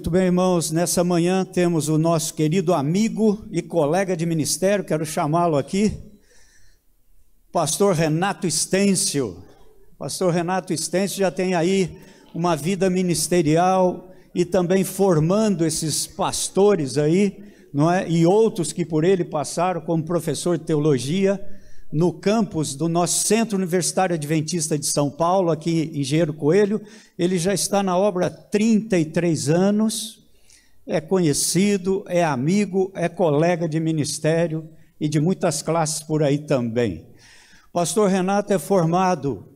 Muito bem, irmãos, nessa manhã temos o nosso querido amigo e colega de ministério, quero chamá-lo aqui, pastor Renato Estêncio. Pastor Renato Estêncio já tem aí uma vida ministerial e também formando esses pastores aí, não é? E outros que por ele passaram como professor de teologia no campus do nosso Centro Universitário Adventista de São Paulo, aqui em Engenheiro Coelho. Ele já está na obra há 33 anos, é conhecido, é amigo, é colega de ministério e de muitas classes por aí também. Pastor Renato é formado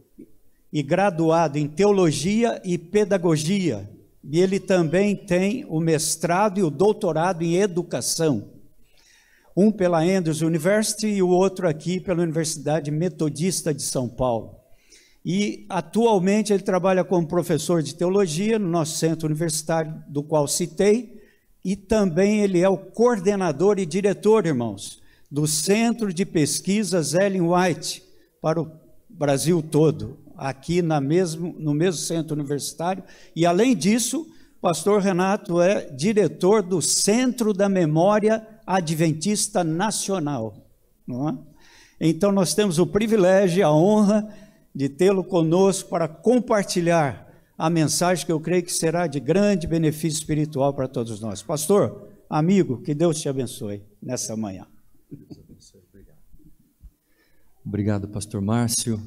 e graduado em Teologia e Pedagogia, e ele também tem o mestrado e o doutorado em Educação. Um pela Andrews University e o outro aqui pela Universidade Metodista de São Paulo. E atualmente ele trabalha como professor de teologia no nosso centro universitário, do qual citei, e também ele é o coordenador e diretor, irmãos, do Centro de Pesquisas Ellen White para o Brasil todo, aqui no mesmo centro universitário. E além disso, pastor Renato é diretor do Centro da Memória Adventista Nacional, não é? Então nós temos o privilégio e a honra de tê-lo conosco para compartilhar a mensagem que eu creio que será de grande benefício espiritual para todos nós. Pastor, amigo, que Deus te abençoe nessa manhã. Deus abençoe, obrigado. Obrigado, pastor Márcio.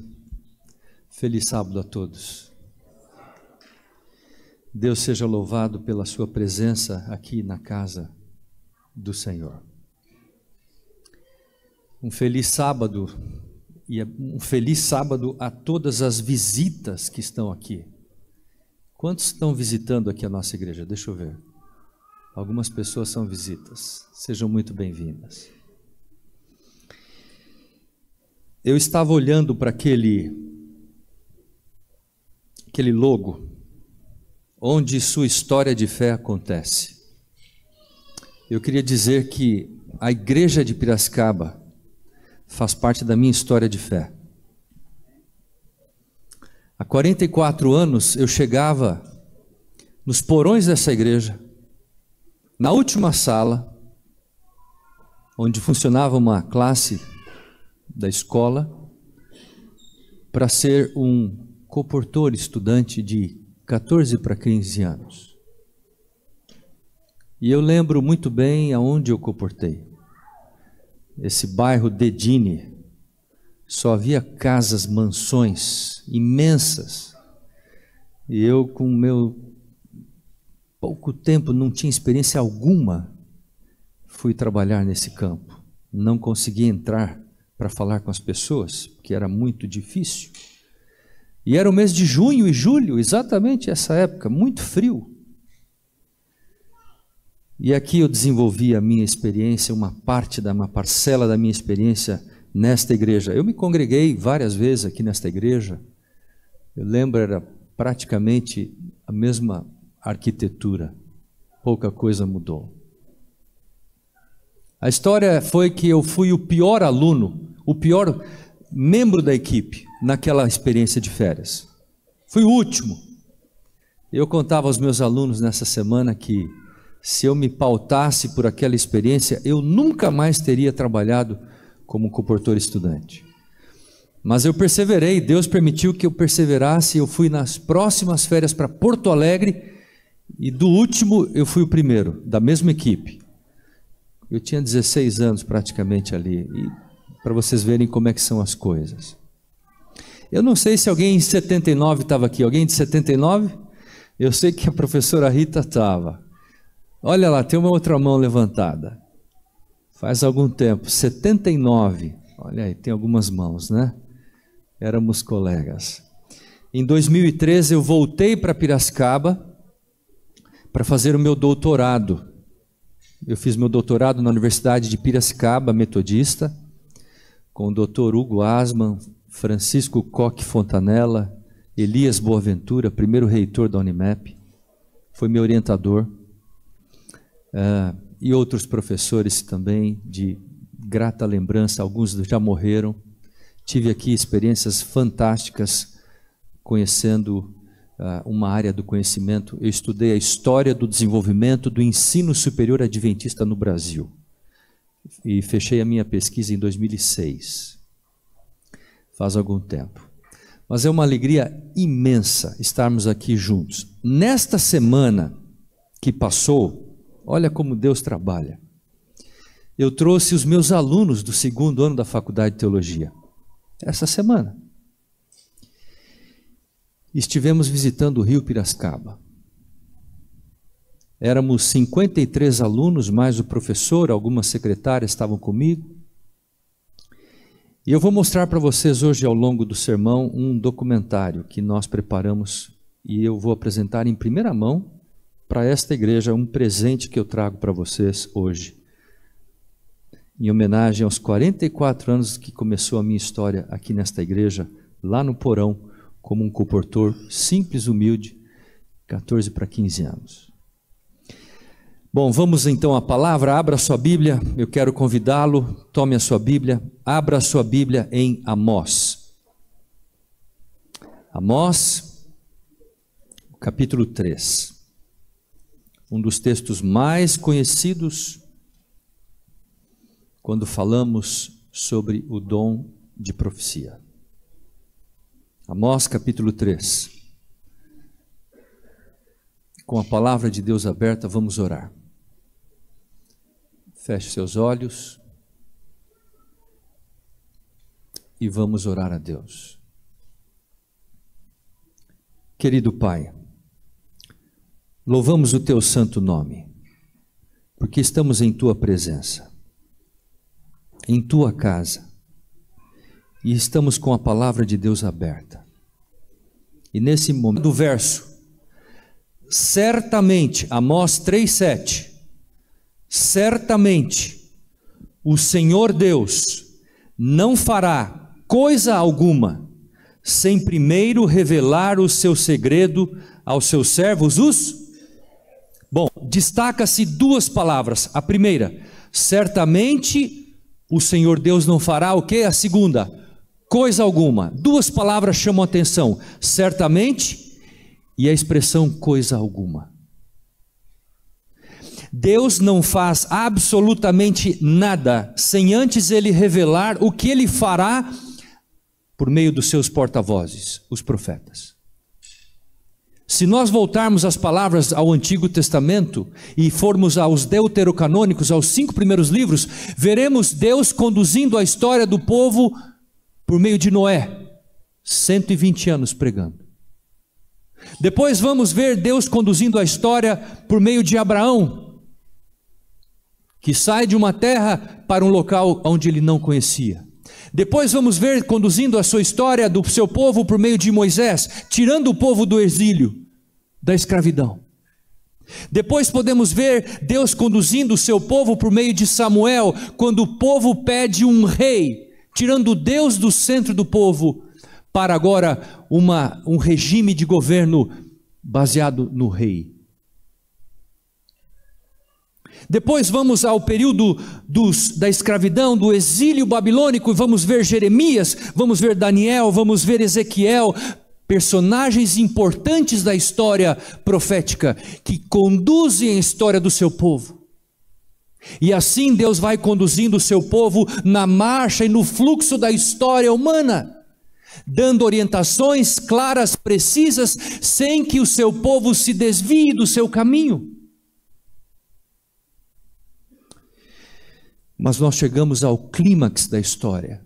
Feliz sábado a todos. Deus seja louvado pela sua presença aqui na casa do Senhor. Um feliz sábado, e um feliz sábado a todas as visitas que estão aqui. Quantos estão visitando aqui a nossa igreja? Deixa eu ver. Algumas pessoas são visitas. Sejam muito bem-vindas. Eu estava olhando para aquele logo, onde sua história de fé acontece. Eu queria dizer que a igreja de Piracicaba faz parte da minha história de fé. Há 44 anos eu chegava nos porões dessa igreja, na última sala, onde funcionava uma classe da escola, para ser um coportor estudante de 14 para 15 anos. E eu lembro muito bem aonde eu comportei. Esse bairro Dedini, só havia casas, mansões imensas. E eu, com meu pouco tempo, não tinha experiência alguma, fui trabalhar nesse campo. Não consegui entrar para falar com as pessoas, porque era muito difícil. E era o mês de junho e julho, exatamente essa época, muito frio. E aqui eu desenvolvi a minha experiência, uma parcela da minha experiência nesta igreja. Eu me congreguei várias vezes aqui nesta igreja. Eu lembro, era praticamente a mesma arquitetura. Pouca coisa mudou. A história foi que eu fui o pior aluno, o pior membro da equipe naquela experiência de férias. Fui o último. Eu contava aos meus alunos nessa semana que se eu me pautasse por aquela experiência, eu nunca mais teria trabalhado como coportor estudante. Mas eu perseverei, Deus permitiu que eu perseverasse. Eu fui nas próximas férias para Porto Alegre e do último eu fui o primeiro, da mesma equipe. Eu tinha 16 anos praticamente ali, e para vocês verem como é que são as coisas. Eu não sei se alguém em 79 estava aqui. Alguém de 79? Eu sei que a professora Rita estava. Olha lá, tem uma outra mão levantada. Faz algum tempo, 79. Olha aí, tem algumas mãos, né? Éramos colegas. Em 2013 eu voltei para Piracicaba para fazer o meu doutorado. Eu fiz meu doutorado na Universidade de Piracicaba, Metodista, com o Dr. Hugo Asman, Francisco Coque Fontanella, Elias Boaventura, primeiro reitor da Unimep, foi meu orientador. E outros professores também, de grata lembrança, alguns já morreram. Tive aqui experiências fantásticas, conhecendo uma área do conhecimento. Eu estudei a história do desenvolvimento do ensino superior adventista no Brasil. E fechei a minha pesquisa em 2006. Faz algum tempo. Mas é uma alegria imensa estarmos aqui juntos. Nesta semana que passou, olha como Deus trabalha. Eu trouxe os meus alunos do 2º ano da Faculdade de Teologia. Essa semana. Estivemos visitando o Rio Piracicaba. Éramos 53 alunos, mais o professor, algumas secretárias estavam comigo. E eu vou mostrar para vocês hoje, ao longo do sermão, um documentário que nós preparamos e eu vou apresentar em primeira mão para esta igreja um presente que eu trago para vocês hoje, em homenagem aos 44 anos que começou a minha história aqui nesta igreja, lá no porão, como um comportor simples, humilde, 14 para 15 anos. Bom, vamos então à palavra. Abra sua Bíblia, eu quero convidá-lo, tome a sua Bíblia, abra a sua Bíblia em Amós. Amós, capítulo 3. Um dos textos mais conhecidos quando falamos sobre o dom de profecia. Amós, capítulo 3. Com a palavra de Deus aberta, vamos orar. Feche seus olhos e vamos orar a Deus. Querido Pai, louvamos o Teu santo nome, porque estamos em Tua presença, em Tua casa, e estamos com a palavra de Deus aberta. E nesse momento do verso, certamente, Amós 3:7, certamente o Senhor Deus não fará coisa alguma sem primeiro revelar o seu segredo aos seus servos, Bom, destaca-se duas palavras. A primeira, certamente o Senhor Deus não fará o quê? A segunda, coisa alguma. Duas palavras chamam a atenção, certamente e a expressão coisa alguma. Deus não faz absolutamente nada sem antes Ele revelar o que Ele fará por meio dos seus porta-vozes, os profetas. Se nós voltarmos as palavras ao Antigo Testamento e formos aos deuterocanônicos, aos 5 primeiros livros, veremos Deus conduzindo a história do povo por meio de Noé, 120 anos pregando. Depois vamos ver Deus conduzindo a história por meio de Abraão, que sai de uma terra para um local onde ele não conhecia. Depois vamos ver conduzindo a sua história do seu povo por meio de Moisés, tirando o povo do exílio, da escravidão. Depois podemos ver Deus conduzindo o seu povo por meio de Samuel, quando o povo pede um rei, tirando Deus do centro do povo, para agora um regime de governo baseado no rei. Depois vamos ao período da escravidão, do exílio babilônico, e vamos ver Jeremias, vamos ver Daniel, vamos ver Ezequiel, personagens importantes da história profética, que conduzem a história do seu povo. E assim Deus vai conduzindo o seu povo na marcha e no fluxo da história humana, dando orientações claras, precisas, sem que o seu povo se desvie do seu caminho. Mas nós chegamos ao clímax da história,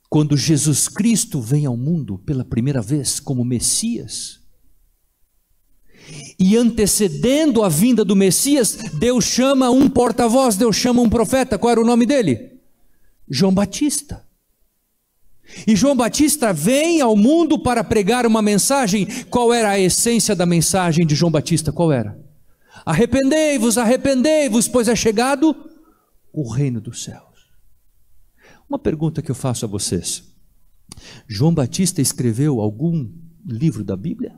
quando Jesus Cristo vem ao mundo pela primeira vez como Messias. E antecedendo a vinda do Messias, Deus chama um porta-voz, Deus chama um profeta. Qual era o nome dele? João Batista. E João Batista vem ao mundo para pregar uma mensagem. Qual era a essência da mensagem de João Batista? Qual era? Arrependei-vos, arrependei-vos, pois é chegado o reino dos céus. Uma pergunta que eu faço a vocês: João Batista escreveu algum livro da Bíblia?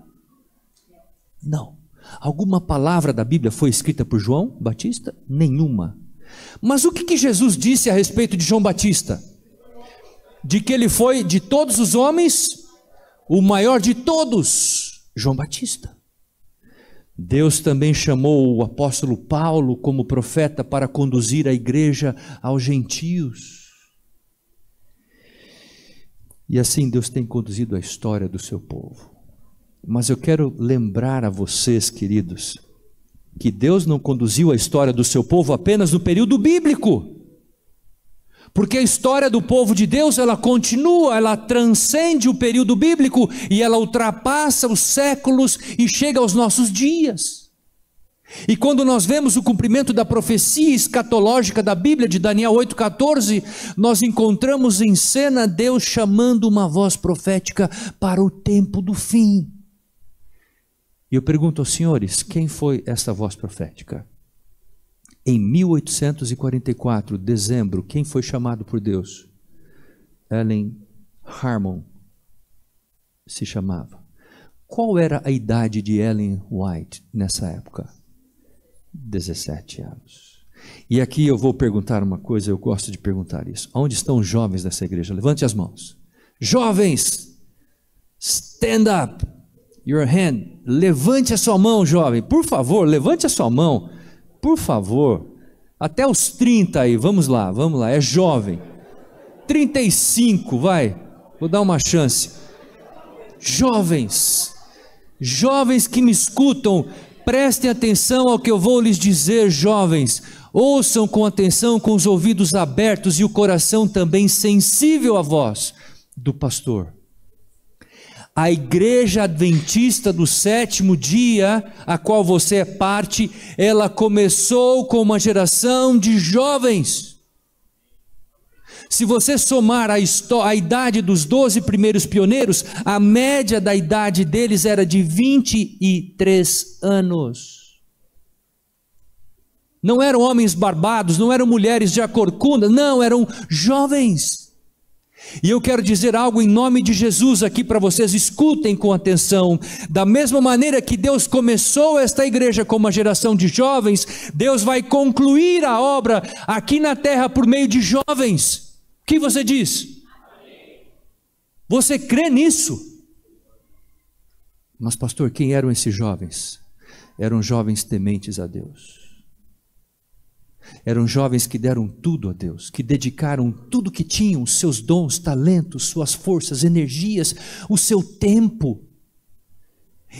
Não. Alguma palavra da Bíblia foi escrita por João Batista? Nenhuma. Mas o que Jesus disse a respeito de João Batista? De que ele foi, de todos os homens, o maior de todos. João Batista. Deus também chamou o apóstolo Paulo como profeta para conduzir a igreja aos gentios. E assim Deus tem conduzido a história do seu povo. Mas eu quero lembrar a vocês, queridos, que Deus não conduziu a história do seu povo apenas no período bíblico. Porque a história do povo de Deus, ela continua, ela transcende o período bíblico e ela ultrapassa os séculos e chega aos nossos dias. E quando nós vemos o cumprimento da profecia escatológica da Bíblia, de Daniel 8,14, nós encontramos em cena Deus chamando uma voz profética para o tempo do fim. E eu pergunto aos senhores, quem foi essa voz profética? Em 1844, dezembro, quem foi chamado por Deus? Ellen Harmon se chamava. Qual era a idade de Ellen White nessa época? 17 anos. E aqui eu vou perguntar uma coisa, eu gosto de perguntar isso. Onde estão os jovens dessa igreja? Levante as mãos. Jovens, stand up your hand. Levante a sua mão, jovem. Por favor, levante a sua mão. Por favor. Até os 30 aí, vamos lá, é jovem. 35, vai. Vou dar uma chance. Jovens que me escutam, prestem atenção ao que eu vou lhes dizer, jovens. Ouçam com atenção, com os ouvidos abertos e o coração também sensível à voz do pastor. A Igreja Adventista do Sétimo Dia, a qual você é parte, ela começou com uma geração de jovens. Se você somar a idade dos 12 primeiros pioneiros, a média da idade deles era de 23 anos. Não eram homens barbados, não eram mulheres já corcundas, não, eram jovens. E eu quero dizer algo em nome de Jesus aqui para vocês, escutem com atenção. Da mesma maneira que Deus começou esta igreja com uma geração de jovens, Deus vai concluir a obra aqui na terra por meio de jovens. O que você diz? Você crê nisso? Mas pastor, quem eram esses jovens? Eram jovens tementes a Deus. Eram jovens que deram tudo a Deus, que dedicaram tudo que tinham, seus dons, talentos, suas forças, energias, o seu tempo.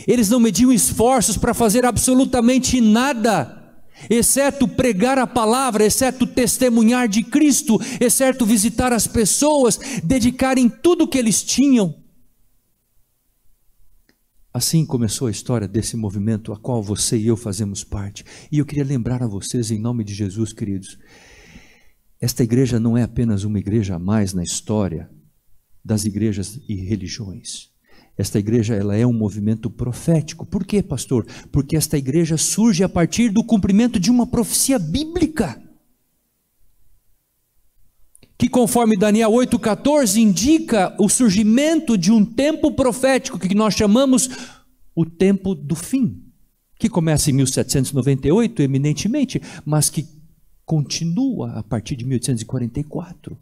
Eles não mediam esforços para fazer absolutamente nada, exceto pregar a palavra, exceto testemunhar de Cristo, exceto visitar as pessoas, dedicarem tudo o que eles tinham. Assim começou a história desse movimento a qual você e eu fazemos parte. E eu queria lembrar a vocês, em nome de Jesus, queridos, esta igreja não é apenas uma igreja a mais na história das igrejas e religiões. Esta igreja, ela é um movimento profético. Por quê, pastor? Porque esta igreja surge a partir do cumprimento de uma profecia bíblica, que conforme Daniel 8,14 indica o surgimento de um tempo profético que nós chamamos o tempo do fim, que começa em 1798 eminentemente, mas que continua a partir de 1844.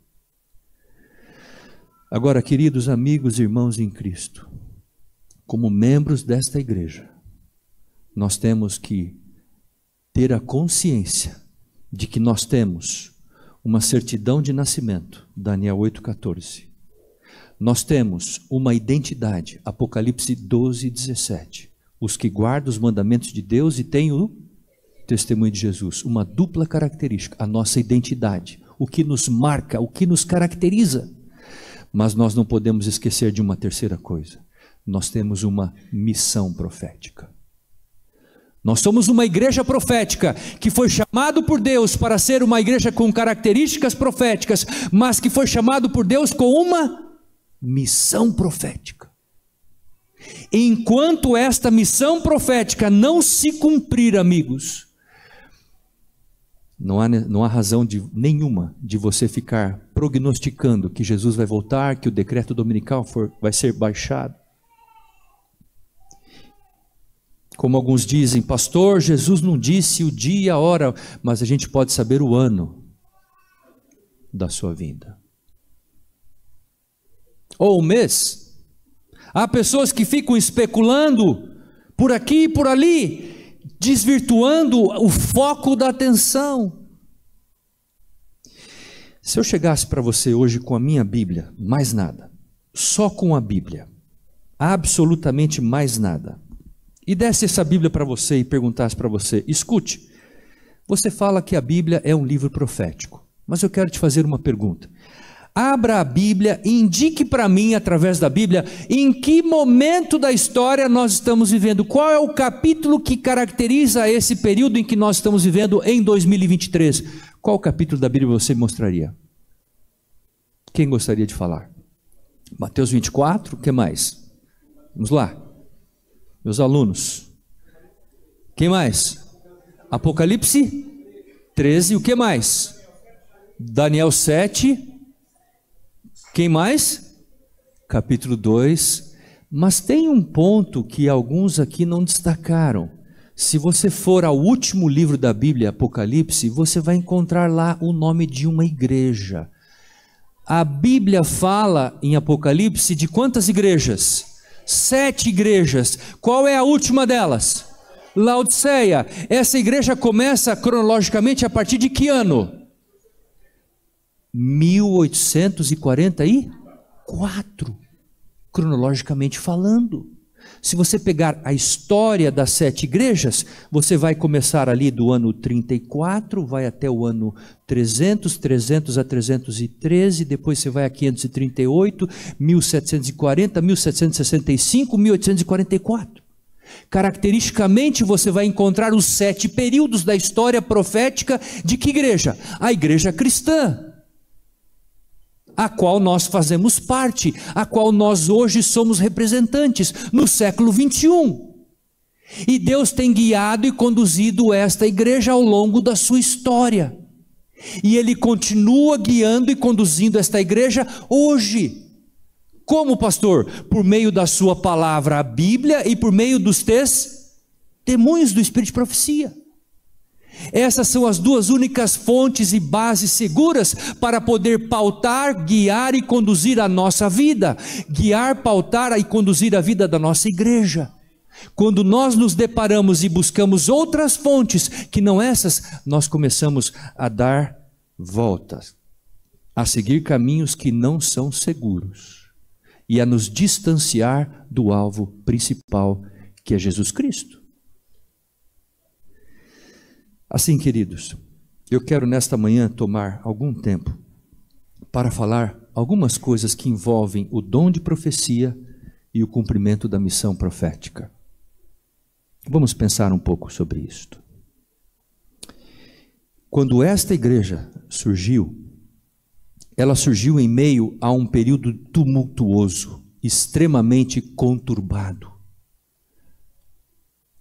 Agora, queridos amigos e irmãos em Cristo, como membros desta igreja, nós temos que ter a consciência de que nós temos uma certidão de nascimento, Daniel 8,14. Nós temos uma identidade, Apocalipse 12:17. Os que guardam os mandamentos de Deus e têm o testemunho de Jesus. Uma dupla característica, a nossa identidade, o que nos marca, o que nos caracteriza. Mas nós não podemos esquecer de uma terceira coisa. Nós temos uma missão profética. Nós somos uma igreja profética, que foi chamado por Deus para ser uma igreja com características proféticas, mas que foi chamado por Deus com uma missão profética. Enquanto esta missão profética não se cumprir, amigos, não há razão nenhuma de você ficar prognosticando que Jesus vai voltar, que o decreto dominical vai ser baixado. Como alguns dizem, pastor, Jesus não disse o dia e a hora, mas a gente pode saber o ano da sua vinda. Ou o mês. Há pessoas que ficam especulando por aqui e por ali, desvirtuando o foco da atenção. Se eu chegasse para você hoje com a minha Bíblia, mais nada, só com a Bíblia, absolutamente mais nada, e desse essa Bíblia para você e perguntasse para você, escute, você fala que a Bíblia é um livro profético, mas eu quero te fazer uma pergunta. Abra a Bíblia e indique para mim, através da Bíblia, em que momento da história nós estamos vivendo. Qual é o capítulo que caracteriza esse período em que nós estamos vivendo em 2023? Qual capítulo da Bíblia você mostraria? Quem gostaria de falar? Mateus 24, o que mais? Vamos lá. Meus alunos. Quem mais? Apocalipse 13, o que mais? Daniel 7. Quem mais? Capítulo 2. Mas tem um ponto que alguns aqui não destacaram. Se você for ao último livro da Bíblia, Apocalipse, você vai encontrar lá o nome de uma igreja. A Bíblia fala em Apocalipse de quantas igrejas? 7 igrejas. Qual é a última delas? Laodiceia. Essa igreja começa cronologicamente a partir de que ano? 1844, cronologicamente falando. Se você pegar a história das 7 igrejas, você vai começar ali do ano 34, vai até o ano 300, 300 a 313, depois você vai a 538, 1740, 1765, 1844. Caracteristicamente você vai encontrar os 7 períodos da história profética de que igreja? A igreja cristã, a qual nós fazemos parte, a qual nós hoje somos representantes, no século 21. E Deus tem guiado e conduzido esta igreja ao longo da sua história. E Ele continua guiando e conduzindo esta igreja hoje. Como, pastor? Por meio da sua palavra, a Bíblia, e por meio dos testemunhos do Espírito de profecia. Essas são as 2 únicas fontes e bases seguras para poder pautar, guiar e conduzir a nossa vida. Guiar, pautar e conduzir a vida da nossa igreja. Quando nós nos deparamos e buscamos outras fontes que não essas, nós começamos a dar voltas, a seguir caminhos que não são seguros e a nos distanciar do alvo principal, que é Jesus Cristo. Assim, queridos, eu quero nesta manhã tomar algum tempo para falar algumas coisas que envolvem o dom de profecia e o cumprimento da missão profética. Vamos pensar um pouco sobre isto. Quando esta igreja surgiu, ela surgiu em meio a um período tumultuoso, extremamente conturbado.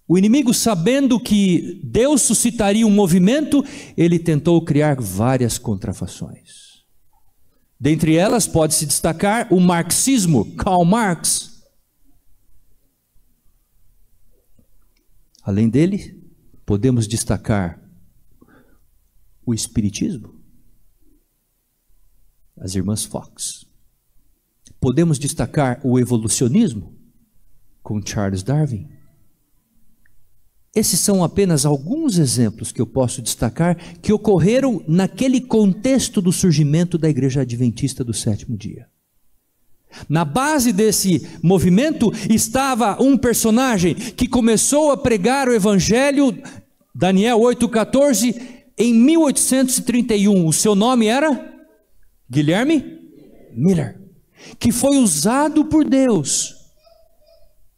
O inimigo, sabendo que Deus suscitaria um movimento, ele tentou criar várias contrafações. Dentre elas pode-se destacar o marxismo, Karl Marx. Além dele, podemos destacar o espiritismo, as irmãs Fox. Podemos destacar o evolucionismo, com Charles Darwin. Esses são apenas alguns exemplos que eu posso destacar que ocorreram naquele contexto do surgimento da Igreja Adventista do Sétimo Dia. Na base desse movimento estava um personagem que começou a pregar o Evangelho, Daniel 8,14, em 1831. O seu nome era Guilherme Miller, que foi usado por Deus.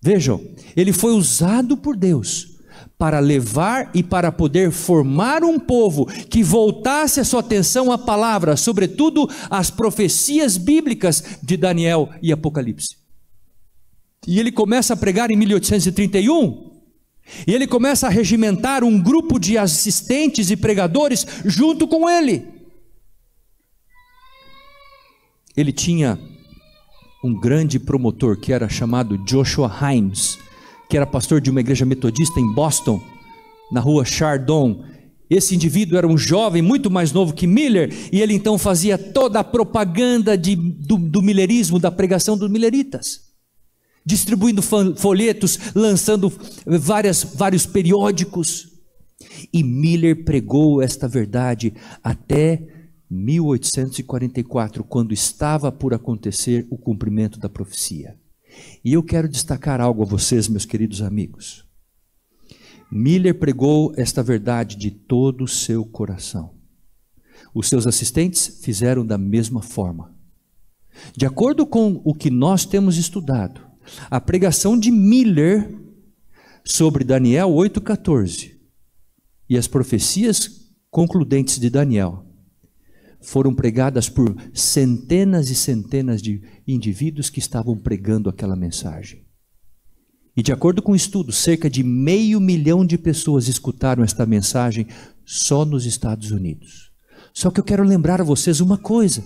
Vejam, ele foi usado por Deus para levar e para poder formar um povo que voltasse a sua atenção à palavra, sobretudo às profecias bíblicas de Daniel e Apocalipse. E ele começa a pregar em 1831, e ele começa a regimentar um grupo de assistentes e pregadores junto com ele. Ele tinha um grande promotor que era chamado Joshua Himes, que era pastor de uma igreja metodista em Boston, na rua Chardon. Esse indivíduo era um jovem muito mais novo que Miller, e ele então fazia toda a propaganda do millerismo, da pregação dos milleritas. distribuindo folhetos, lançando vários periódicos. E Miller pregou esta verdade até 1844, quando estava por acontecer o cumprimento da profecia. E eu quero destacar algo a vocês, meus queridos amigos. Miller pregou esta verdade de todo o seu coração. Os seus assistentes fizeram da mesma forma. De acordo com o que nós temos estudado, a pregação de Miller sobre Daniel 8,14 e as profecias concludentes de Daniel foram pregadas por centenas e centenas de indivíduos que estavam pregando aquela mensagem. E de acordo com o estudo, cerca de 500 mil de pessoas escutaram esta mensagem só nos Estados Unidos. Só que eu quero lembrar a vocês uma coisa: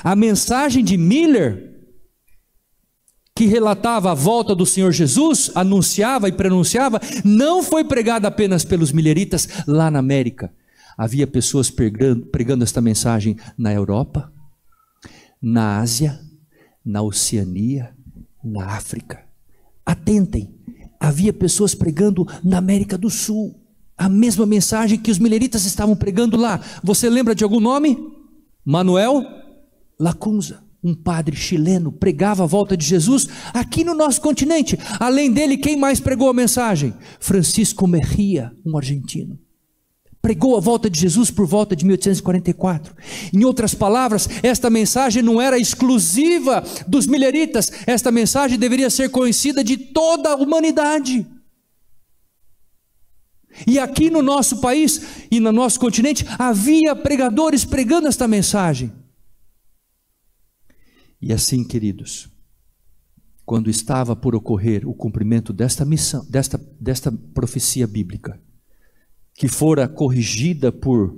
a mensagem de Miller, que relatava a volta do Senhor Jesus, anunciava e pronunciava, não foi pregada apenas pelos milleritas lá na América. Havia pessoas pregando esta mensagem na Europa, na Ásia, na Oceania, na África. Atentem, havia pessoas pregando na América do Sul, a mesma mensagem que os milleritas estavam pregando lá. Você lembra de algum nome? Manuel Lacunza, um padre chileno, pregava a volta de Jesus aqui no nosso continente. Além dele, quem mais pregou a mensagem? Francisco Mejia, um argentino. Pregou a volta de Jesus por volta de 1844. Em outras palavras, esta mensagem não era exclusiva dos milleritas. Esta mensagem deveria ser conhecida de toda a humanidade. E aqui no nosso país e no nosso continente havia pregadores pregando esta mensagem. E assim, queridos, quando estava por ocorrer o cumprimento desta missão, desta profecia bíblica, que fora corrigida por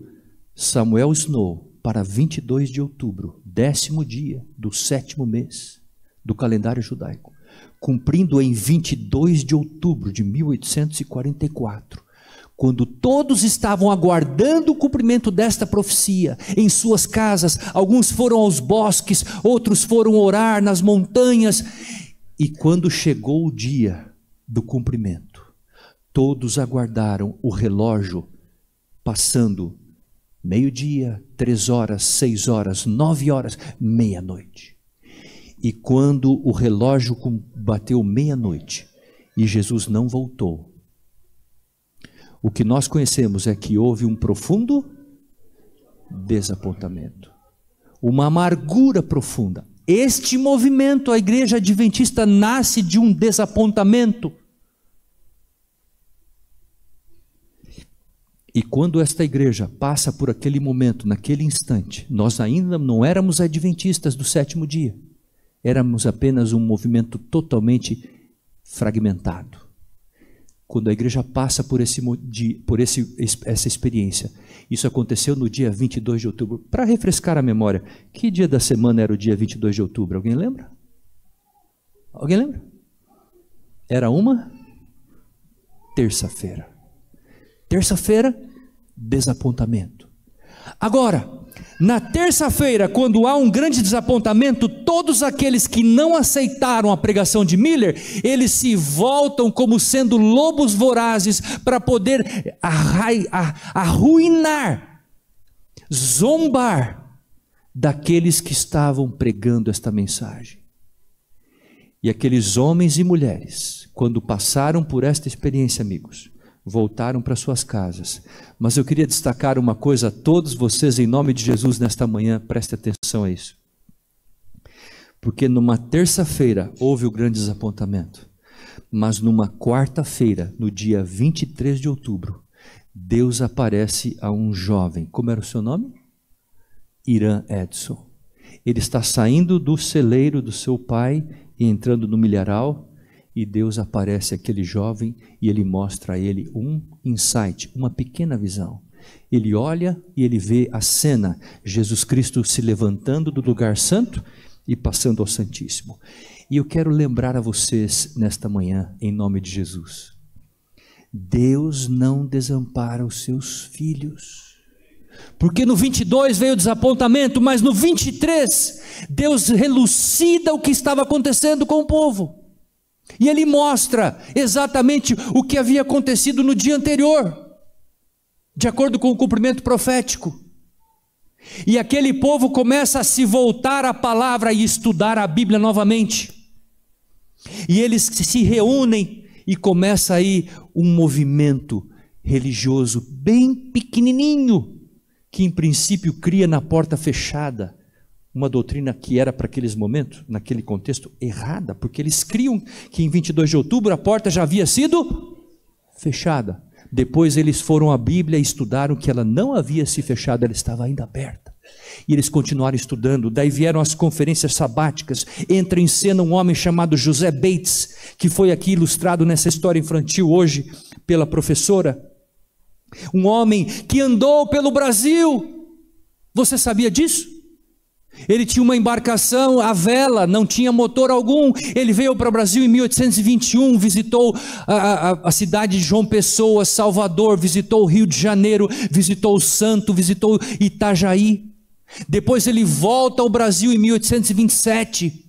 Samuel Snow para 22 de outubro, 10º dia do 7º mês do calendário judaico, cumprindo em 22 de outubro de 1844, quando todos estavam aguardando o cumprimento desta profecia, em suas casas, alguns foram aos bosques, outros foram orar nas montanhas, e quando chegou o dia do cumprimento, todos aguardaram o relógio passando 12:00, 3h, 6h, 9h, meia-noite. E quando o relógio bateu meia-noite e Jesus não voltou, o que nós conhecemos é que houve um profundo desapontamento, uma amargura profunda. Este movimento, a Igreja Adventista, nasce de um desapontamento. E quando esta igreja passa por aquele momento, naquele instante, nós ainda não éramos adventistas do 7º dia, éramos apenas um movimento totalmente fragmentado. Quando a igreja passa por essa experiência, isso aconteceu no dia 22 de outubro. Para refrescar a memória, que dia da semana era o dia 22 de outubro? Alguém lembra? Alguém lembra? Era uma terça-feira. Terça-feira, desapontamento. Agora, na terça-feira, quando há um grande desapontamento, todos aqueles que não aceitaram a pregação de Miller, eles se voltam como sendo lobos vorazes para poder arruinar, zombar daqueles que estavam pregando esta mensagem. E aqueles homens e mulheres, quando passaram por esta experiência, amigos, voltaram para suas casas. Mas eu queria destacar uma coisa a todos vocês, em nome de Jesus, nesta manhã, preste atenção a isso. Porque numa terça-feira houve o grande desapontamento, mas numa quarta-feira, no dia 23 de outubro, Deus aparece a um jovem. Como era o seu nome? Irã Edson. Ele está saindo do celeiro do seu pai e entrando no milharal, e Deus aparece àquele jovem e ele mostra a ele um insight, uma pequena visão. Ele olha e ele vê a cena, Jesus Cristo se levantando do lugar santo e passando ao Santíssimo. E eu quero lembrar a vocês nesta manhã, em nome de Jesus, Deus não desampara os seus filhos. Porque no 22 veio o desapontamento, mas no 23 Deus relucida o que estava acontecendo com o povo. E ele mostra exatamente o que havia acontecido no dia anterior, de acordo com o cumprimento profético. E aquele povo começa a se voltar à palavra e estudar a Bíblia novamente. E eles se reúnem e começa aí um movimento religioso bem pequenininho, que em princípio cria na porta fechada uma doutrina que era para aqueles momentos, naquele contexto, errada, porque eles criam que em 22 de outubro a porta já havia sido fechada. Depois eles foram à Bíblia e estudaram que ela não havia se fechado, ela estava ainda aberta. E eles continuaram estudando. Daí vieram as conferências sabáticas. Entra em cena um homem chamado José Bates, que foi aqui ilustrado nessa história infantil hoje pela professora. Um homem que andou pelo Brasil. Você sabia disso? Ele tinha uma embarcação à vela, não tinha motor algum. Ele veio para o Brasil em 1821, visitou a cidade de João Pessoa, Salvador, visitou o Rio de Janeiro, visitou o Santo, visitou Itajaí. Depois ele volta ao Brasil em 1827.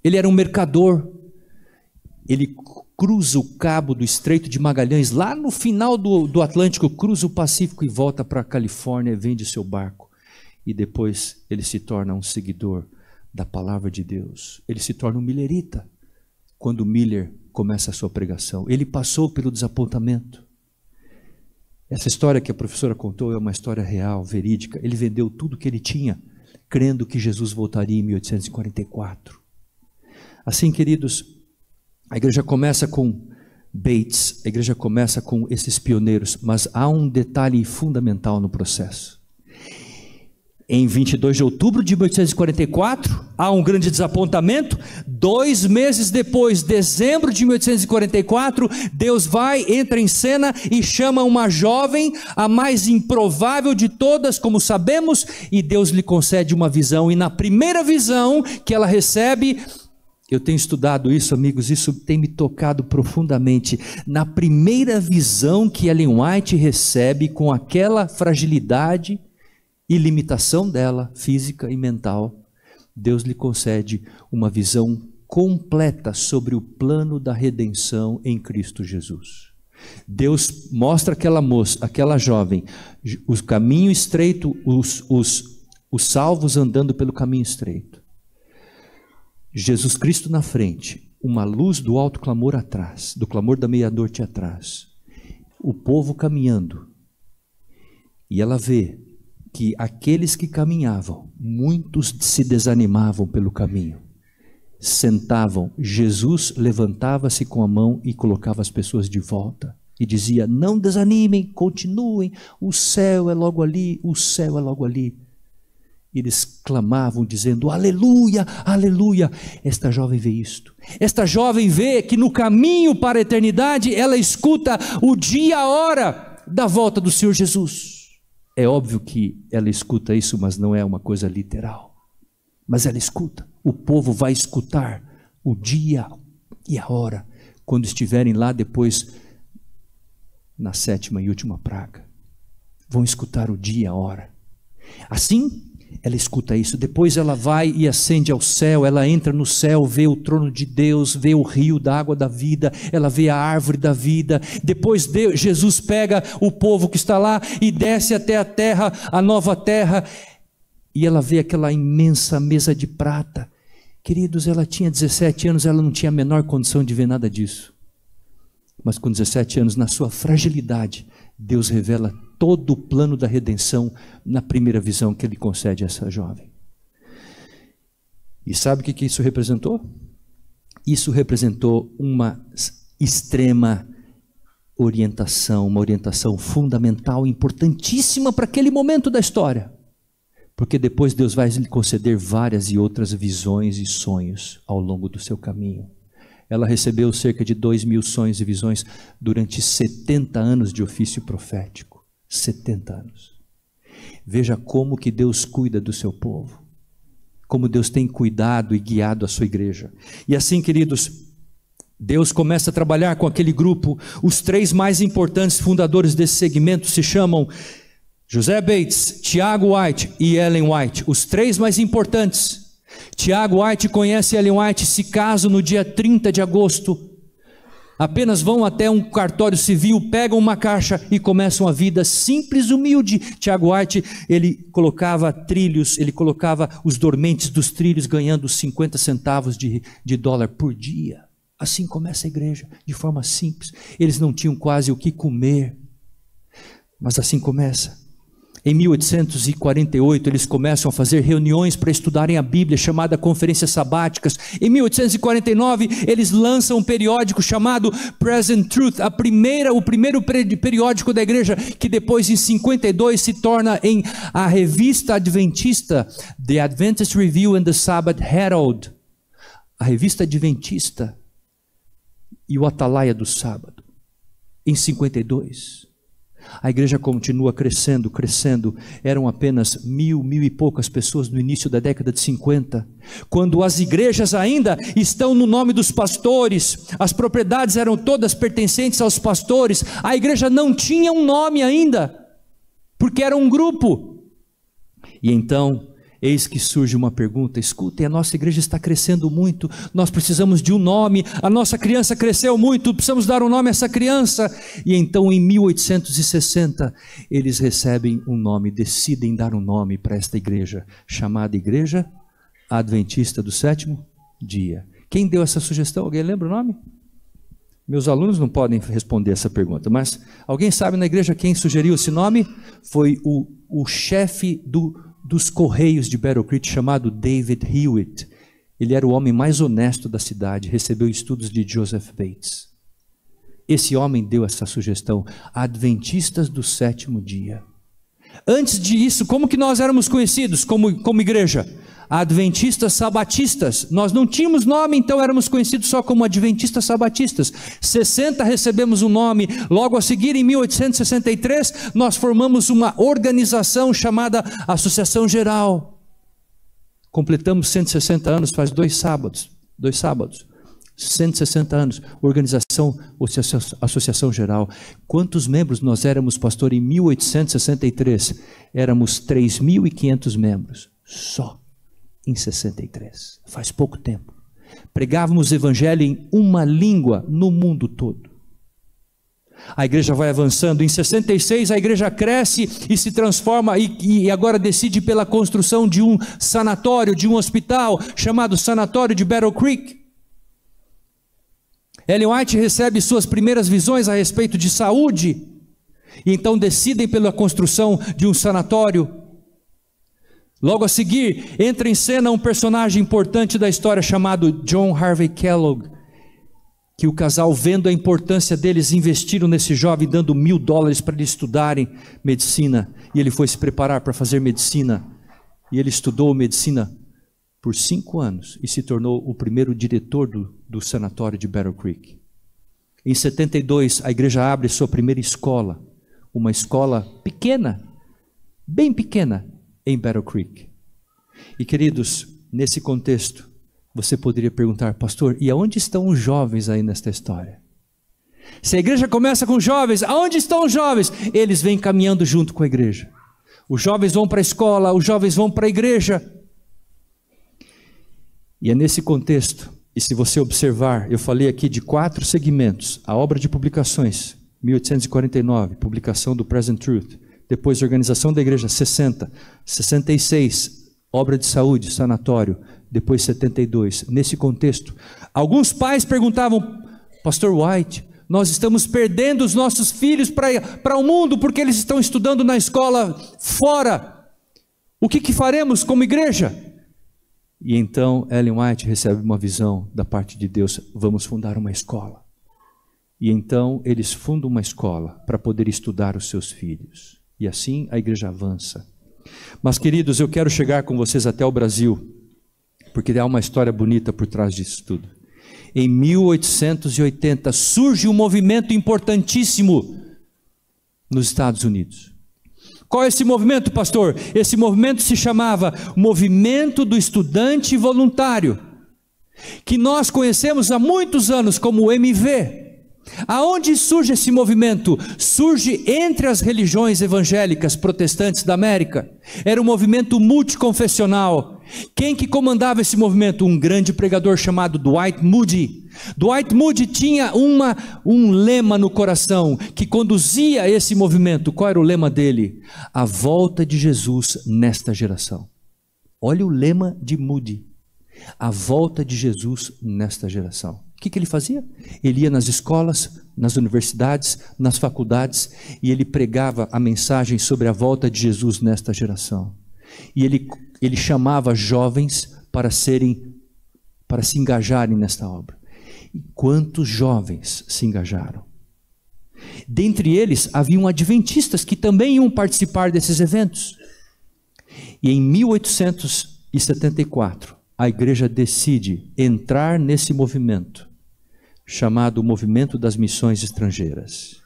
Ele era um mercador. Ele cruza o cabo do Estreito de Magalhães, lá no final do Atlântico, cruza o Pacífico e volta para a Califórnia e vende seu barco. E depois ele se torna um seguidor da palavra de Deus. Ele se torna um millerita quando Miller começa a sua pregação. Ele passou pelo desapontamento. Essa história que a professora contou é uma história real, verídica. Ele vendeu tudo que ele tinha, crendo que Jesus voltaria em 1844. Assim, queridos, a igreja começa com Bates, a igreja começa com esses pioneiros, mas há um detalhe fundamental no processo. Em 22 de outubro de 1844, há um grande desapontamento. 2 meses depois, dezembro de 1844, Deus entra em cena e chama uma jovem, a mais improvável de todas, como sabemos, e Deus lhe concede uma visão. E na primeira visão que ela recebe, eu tenho estudado isso, amigos, isso tem me tocado profundamente. Na primeira visão que Ellen White recebe, com aquela fragilidade e limitação dela, física e mental, Deus lhe concede uma visão completa sobre o plano da redenção em Cristo Jesus. Deus mostra aquela moça, aquela jovem, o caminho estreito, os salvos andando pelo caminho estreito. Jesus Cristo na frente, uma luz do alto clamor atrás, do clamor da meia-noite atrás, o povo caminhando, e ela vê que aqueles que caminhavam, muitos se desanimavam pelo caminho, sentavam, Jesus levantava-se com a mão e colocava as pessoas de volta, e dizia: não desanimem, continuem, o céu é logo ali, o céu é logo ali. Eles clamavam dizendo: aleluia, aleluia. Esta jovem vê isto, esta jovem vê que no caminho para a eternidade, ela escuta o dia, a hora da volta do Senhor Jesus. É óbvio que ela escuta isso, mas não é uma coisa literal. Mas ela escuta. O povo vai escutar o dia e a hora, quando estiverem lá depois, na 7ª e última praga. Vão escutar o dia e a hora. Assim, ela escuta isso. Depois ela vai e ascende ao céu. Ela entra no céu, vê o trono de Deus, vê o rio da água da vida, ela vê a árvore da vida. Depois Jesus pega o povo que está lá e desce até a terra, a nova terra, e ela vê aquela imensa mesa de prata. Queridos, ela tinha 17 anos, ela não tinha a menor condição de ver nada disso. Mas com 17 anos, na sua fragilidade, Deus revela todo o plano da redenção na primeira visão que ele concede a essa jovem. E sabe o que isso representou? Isso representou uma extrema orientação, uma orientação fundamental, importantíssima para aquele momento da história. Porque depois Deus vai lhe conceder várias e outras visões e sonhos ao longo do seu caminho. Ela recebeu cerca de 2.000 sonhos e visões durante 70 anos de ofício profético. 70 anos. Veja como que Deus cuida do seu povo. Como Deus tem cuidado e guiado a sua igreja. E assim, queridos, Deus começa a trabalhar com aquele grupo. Os 3 mais importantes fundadores desse segmento se chamam José Bates, Tiago White e Ellen White. Os 3 mais importantes. Tiago White conhece Ellen White, se casam no dia 30 de agosto. Apenas vão até um cartório civil, pegam uma caixa e começam a vida simples, humilde. Tiago White, ele colocava trilhos, ele colocava os dormentes dos trilhos, ganhando 50 centavos de dólar por dia. Assim começa a igreja, de forma simples. Eles não tinham quase o que comer, mas assim começa. Em 1848, eles começam a fazer reuniões para estudarem a Bíblia, chamada Conferências Sabáticas. Em 1849, eles lançam um periódico chamado Present Truth, o primeiro periódico da igreja, que depois, em 52, se torna em a Revista Adventista, The Adventist Review and the Sabbath Herald, a Revista Adventista e o Atalaia do Sábado. Em 52. A igreja continua crescendo, crescendo. Eram apenas mil e poucas pessoas no início da década de 50, quando as igrejas ainda estão no nome dos pastores, as propriedades eram todas pertencentes aos pastores, a igreja não tinha um nome ainda, porque era um grupo. E então, eis que surge uma pergunta: escutem, a nossa igreja está crescendo muito, nós precisamos de um nome, a nossa criança cresceu muito, precisamos dar um nome a essa criança. E então em 1860 eles recebem um nome, decidem dar um nome para esta igreja, chamada Igreja Adventista do Sétimo Dia. Quem deu essa sugestão? Alguém lembra o nome? Meus alunos não podem responder essa pergunta, mas alguém sabe na igreja quem sugeriu esse nome? Foi o chefe dos Correios de Battle Creek, chamado David Hewitt. Ele era o homem mais honesto da cidade, recebeu estudos de Joseph Bates. Esse homem deu essa sugestão: Adventistas do Sétimo Dia. Antes disso, como que nós éramos conhecidos como igreja? Adventistas Sabatistas. Nós não tínhamos nome, então éramos conhecidos só como Adventistas Sabatistas. 60 recebemos um nome. Logo a seguir, em 1863, nós formamos uma organização chamada Associação Geral. Completamos 160 anos, faz 2 sábados. 160 anos, Associação Geral. Quantos membros nós éramos, pastor, em 1863? Éramos 3.500 membros, só. Em 63, faz pouco tempo. Pregávamos o evangelho em uma língua no mundo todo. A igreja vai avançando. Em 66 a igreja cresce e se transforma e agora decide pela construção de um sanatório, de um hospital chamado Sanatório de Battle Creek. Ellen White recebe suas primeiras visões a respeito de saúde e então decidem pela construção de um sanatório. Logo a seguir, entra em cena um personagem importante da história chamado John Harvey Kellogg, que o casal, vendo a importância deles, investiram nesse jovem, dando $1.000 para eles estudarem medicina, e ele foi se preparar para fazer medicina, e ele estudou medicina por 5 anos, e se tornou o primeiro diretor do sanatório de Battle Creek. Em 72, a igreja abre sua primeira escola, uma escola pequena, bem pequena, em Battle Creek. E queridos, nesse contexto, você poderia perguntar: pastor, e aonde estão os jovens aí nesta história? Se a igreja começa com jovens, aonde estão os jovens? Eles vêm caminhando junto com a igreja. Os jovens vão para a escola, os jovens vão para a igreja. E é nesse contexto, e se você observar, eu falei aqui de 4 segmentos: a obra de publicações, 1849, publicação do Present Truth. Depois, organização da igreja, 60. 66, obra de saúde, sanatório. Depois, 72. Nesse contexto, alguns pais perguntavam: pastor White, nós estamos perdendo os nossos filhos para o mundo, porque eles estão estudando na escola fora. O que faremos como igreja? E então, Ellen White recebe uma visão da parte de Deus: vamos fundar uma escola. E então, eles fundam uma escola para poder estudar os seus filhos. E assim a igreja avança. Mas, queridos, eu quero chegar com vocês até o Brasil, porque há uma história bonita por trás disso tudo. Em 1880 surge um movimento importantíssimo nos Estados Unidos. Qual é esse movimento, pastor? Esse movimento se chamava Movimento do Estudante Voluntário, que nós conhecemos há muitos anos como o MV. Aonde surge esse movimento? Surge entre as religiões evangélicas protestantes da América. Era um movimento multiconfessional. Quem que comandava esse movimento? Um grande pregador chamado Dwight Moody. Dwight Moody tinha um lema no coração que conduzia esse movimento. Qual era o lema dele? A volta de Jesus nesta geração. Olha o lema de Moody. A volta de Jesus nesta geração. O que ele fazia? Ele ia nas escolas, nas universidades, nas faculdades, e ele pregava a mensagem sobre a volta de Jesus nesta geração. E ele chamava jovens para se engajarem nesta obra. E quantos jovens se engajaram? Dentre eles haviam adventistas que também iam participar desses eventos. E em 1874, a igreja decide entrar nesse movimento, chamado Movimento das Missões Estrangeiras.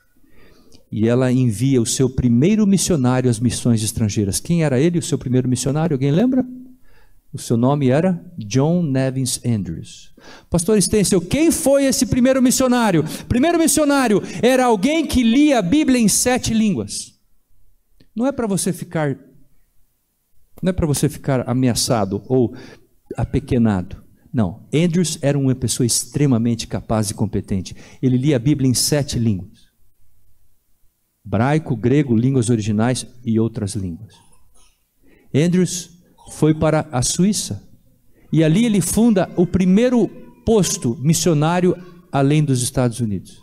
E ela envia o seu primeiro missionário às missões estrangeiras. Quem era ele, o seu primeiro missionário? Alguém lembra? O seu nome era John Nevins Andrews. Pastor Stencil, quem foi esse primeiro missionário? Primeiro missionário era alguém que lia a Bíblia em 7 línguas. Não é para você ficar ameaçado ou apequenado. Não, Andrews era uma pessoa extremamente capaz e competente. Ele lia a Bíblia em 7 línguas. Hebraico, grego, línguas originais e outras línguas. Andrews foi para a Suíça. E ali ele funda o primeiro posto missionário além dos Estados Unidos.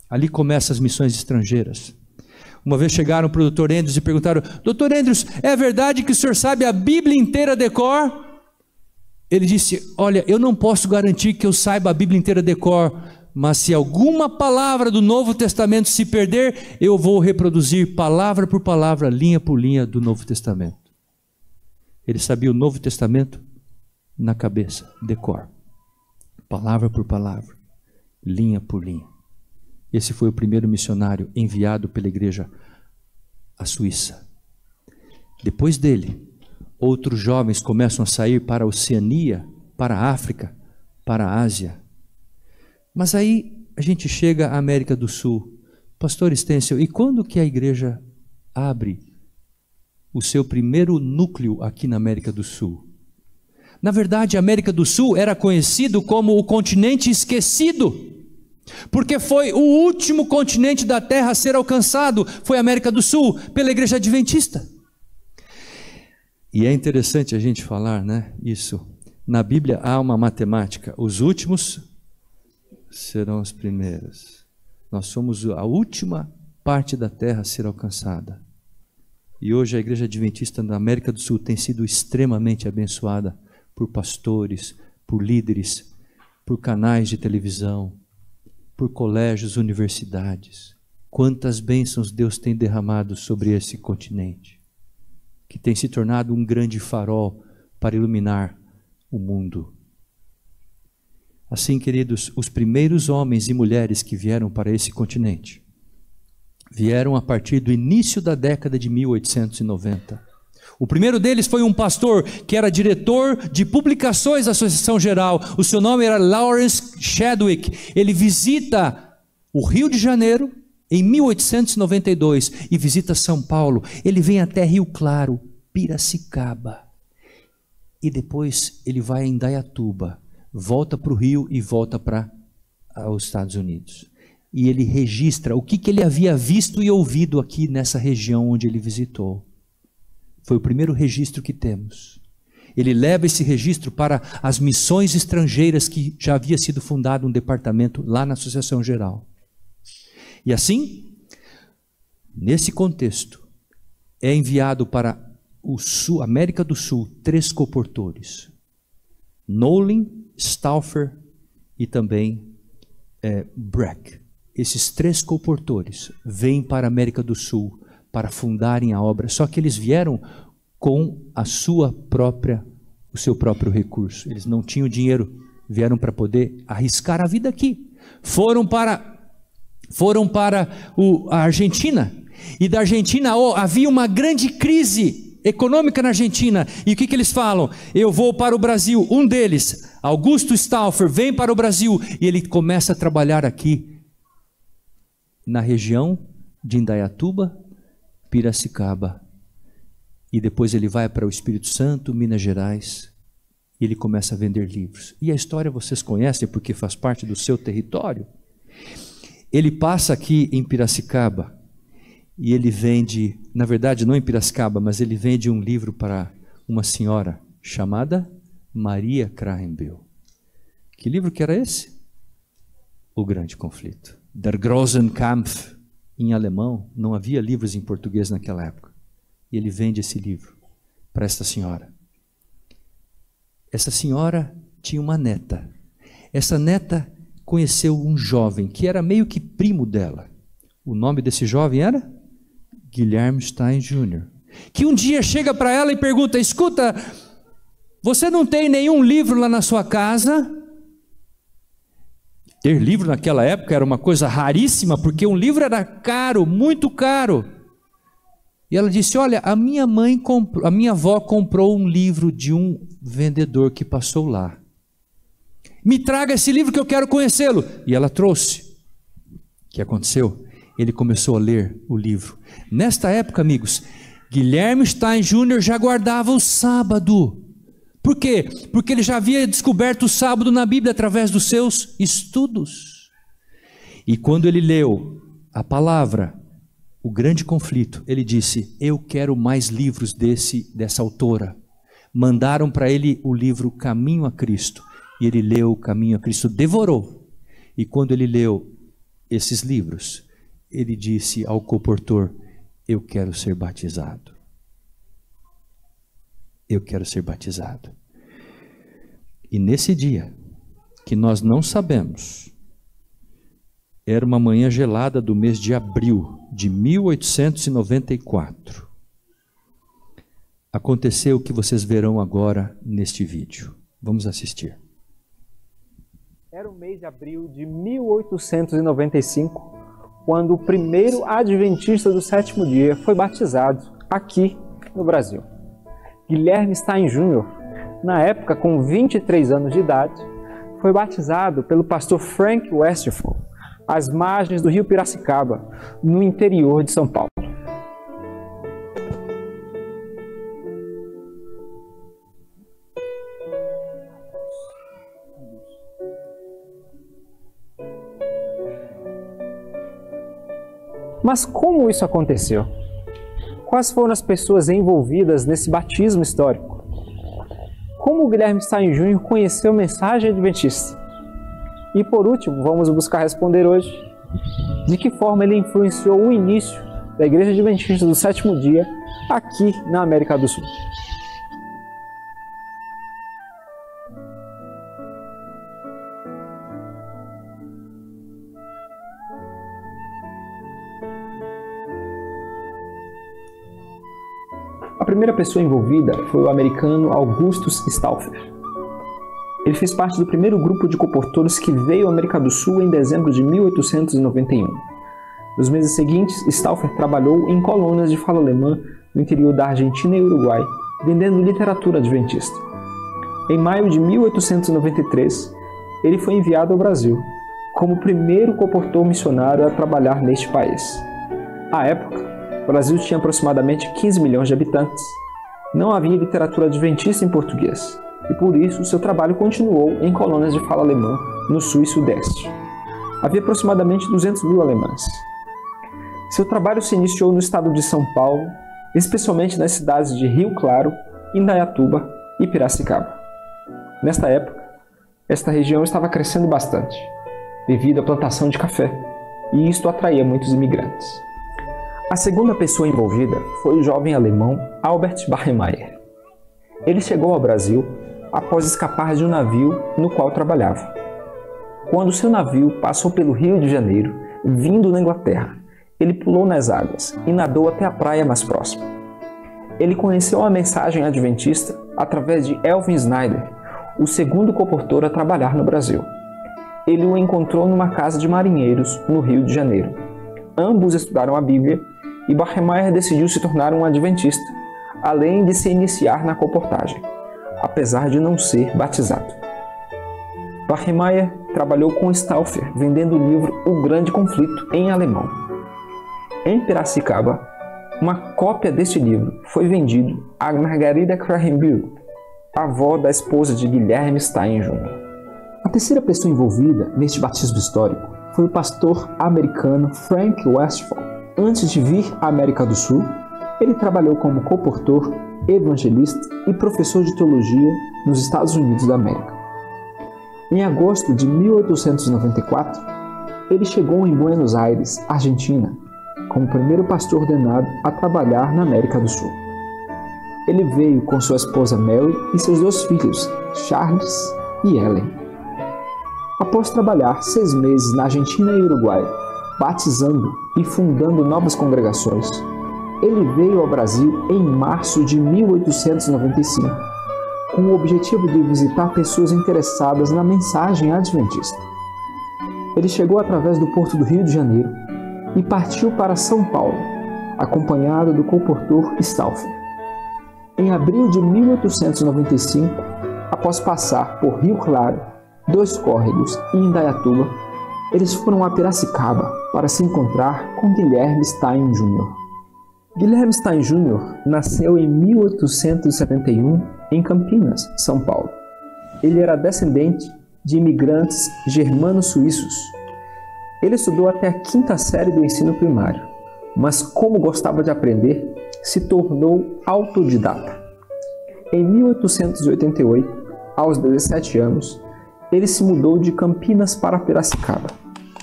Ali começam as missões estrangeiras. Uma vez chegaram para o Dr. Andrews e perguntaram: Dr. Andrews, é verdade que o senhor sabe a Bíblia inteira de cor? Ele disse: olha, eu não posso garantir que eu saiba a Bíblia inteira de cor, mas se alguma palavra do Novo Testamento se perder, eu vou reproduzir palavra por palavra, linha por linha do Novo Testamento. Ele sabia o Novo Testamento na cabeça, de cor, palavra por palavra, linha por linha. Esse foi o primeiro missionário enviado pela igreja à Suíça. Depois dele, outros jovens começam a sair para a Oceania, para a África, para a Ásia. Mas aí a gente chega à América do Sul. Pastor Stencil, e quando que a igreja abre o seu primeiro núcleo aqui na América do Sul? Na verdade, a América do Sul era conhecido como o continente esquecido, porque foi o último continente da Terra a ser alcançado, foi a América do Sul, pela igreja adventista. E é interessante a gente falar, né, isso. Na Bíblia há uma matemática: os últimos serão os primeiros. Nós somos a última parte da terra a ser alcançada. E hoje a igreja adventista na América do Sul tem sido extremamente abençoada por pastores, por líderes, por canais de televisão, por colégios, universidades. Quantas bênçãos Deus tem derramado sobre esse continente, que tem se tornado um grande farol para iluminar o mundo. Assim, queridos, os primeiros homens e mulheres que vieram para esse continente vieram a partir do início da década de 1890. O primeiro deles foi um pastor que era diretor de publicações da Associação Geral. O seu nome era Lawrence Chadwick. Ele visita o Rio de Janeiro em 1892 e visita São Paulo. Ele vem até Rio Claro, Piracicaba, e depois ele vai a Indaiatuba, volta para o Rio e volta para os Estados Unidos. E ele registra o que ele havia visto e ouvido aqui nessa região onde ele visitou. Foi o primeiro registro que temos. Ele leva esse registro para as missões estrangeiras, que já havia sido fundado um departamento lá na Associação Geral. E assim, nesse contexto, é enviado para o Sul, América do Sul, 3 colportores: Nolin, Stauffer e também Breck. Esses 3 colportores vêm para a América do Sul para fundarem a obra, só que eles vieram com o seu próprio recurso. Eles não tinham dinheiro, vieram para poder arriscar a vida aqui. Foram para a Argentina, e da Argentina havia uma grande crise econômica na Argentina, e o que eles falam? Eu vou para o Brasil. Um deles, Augusto Stauffer, vem para o Brasil, e ele começa a trabalhar aqui na região de Indaiatuba, Piracicaba E depois ele vai para o Espírito Santo, Minas Gerais, e ele começa a vender livros. E a história vocês conhecem porque faz parte do seu território. Ele passa aqui em Piracicaba e ele vende, na verdade não em Piracicaba, mas ele vende um livro para uma senhora chamada Maria Krahenbiel. Que livro que era esse? O Grande Conflito. Der großen Kampf, em alemão. Não havia livros em português naquela época. E ele vende esse livro para esta senhora. Essa senhora tinha uma neta. Essa neta conheceu um jovem que era meio que primo dela. O nome desse jovem era Guilherme Stein Jr., que um dia chega para ela e pergunta: escuta, você não tem nenhum livro lá na sua casa? Ter livro naquela época era uma coisa raríssima, porque um livro era caro, muito caro. E ela disse: olha, a minha avó comprou um livro de um vendedor que passou lá. Me traga esse livro que eu quero conhecê-lo. E ela trouxe. O que aconteceu? Ele começou a ler o livro. Nesta época, amigos, Guilherme Stein Jr. já guardava o sábado. Por quê? Porque ele já havia descoberto o sábado na Bíblia através dos seus estudos. E quando ele leu a palavra, O Grande Conflito, ele disse: eu quero mais livros dessa autora. Mandaram para ele o livro Caminho a Cristo. E ele leu o Caminho a Cristo, devorou. E quando ele leu esses livros, ele disse ao comportor: eu quero ser batizado. Eu quero ser batizado. E nesse dia, que nós não sabemos, era uma manhã gelada do mês de abril de 1894. Aconteceu o que vocês verão agora neste vídeo. Vamos assistir. Era o mês de abril de 1895, quando o primeiro adventista do sétimo dia foi batizado aqui no Brasil. Guilherme Stein Jr., na época com 23 anos de idade, foi batizado pelo pastor Frank Westphal, às margens do rio Piracicaba, no interior de São Paulo. Mas como isso aconteceu? Quais foram as pessoas envolvidas nesse batismo histórico? Como o Guilherme Stein Jr. conheceu a mensagem adventista? E por último, vamos buscar responder hoje, de que forma ele influenciou o início da Igreja Adventista do Sétimo Dia aqui na América do Sul. A primeira pessoa envolvida foi o americano Augustus Stauffer. Ele fez parte do primeiro grupo de comportores que veio à América do Sul em dezembro de 1891. Nos meses seguintes, Stauffer trabalhou em colônias de fala alemã no interior da Argentina e Uruguai, vendendo literatura adventista. Em maio de 1893, ele foi enviado ao Brasil, como o primeiro comportor missionário a trabalhar neste país. À época, o Brasil tinha aproximadamente 15 milhões de habitantes. Não havia literatura adventista em português, e por isso seu trabalho continuou em colônias de fala alemã no sul e sudeste. Havia aproximadamente 200 mil alemães. Seu trabalho se iniciou no estado de São Paulo, especialmente nas cidades de Rio Claro, Indaiatuba e Piracicaba. Nesta época, esta região estava crescendo bastante, devido à plantação de café, e isto atraía muitos imigrantes. A segunda pessoa envolvida foi o jovem alemão Albert Barremeyer. Ele chegou ao Brasil após escapar de um navio no qual trabalhava. Quando seu navio passou pelo Rio de Janeiro, vindo da Inglaterra, ele pulou nas águas e nadou até a praia mais próxima. Ele conheceu a mensagem adventista através de Elvin Snyder, o segundo comportor a trabalhar no Brasil. Ele o encontrou numa casa de marinheiros no Rio de Janeiro. Ambos estudaram a Bíblia e Barremeyer decidiu se tornar um adventista, além de se iniciar na comportagem, apesar de não ser batizado. Barremeyer trabalhou com Stauffer, vendendo o livro O Grande Conflito em alemão. Em Piracicaba, uma cópia deste livro foi vendido a Margarida Cranberry, avó da esposa de Guilherme Stein Jr. A terceira pessoa envolvida neste batismo histórico foi o pastor americano Frank Westphal. Antes de vir à América do Sul, ele trabalhou como comportor, evangelista e professor de teologia nos Estados Unidos da América. Em agosto de 1894, ele chegou em Buenos Aires, Argentina, como primeiro pastor ordenado a trabalhar na América do Sul. Ele veio com sua esposa Mary e seus 2 filhos, Charles e Ellen. Após trabalhar 6 meses na Argentina e Uruguai, batizando e fundando novas congregações, ele veio ao Brasil em março de 1895, com o objetivo de visitar pessoas interessadas na mensagem adventista. Ele chegou através do porto do Rio de Janeiro e partiu para São Paulo, acompanhado do comportor Stauffer. Em abril de 1895, após passar por Rio Claro, 2 Córregos e Indaiatuba, eles foram a Piracicaba para se encontrar com Guilherme Stein Jr. Guilherme Stein Jr. nasceu em 1871 em Campinas, São Paulo. Ele era descendente de imigrantes germano-suíços. Ele estudou até a 5ª série do ensino primário, mas como gostava de aprender, se tornou autodidata. Em 1888, aos 17 anos, ele se mudou de Campinas para Piracicaba.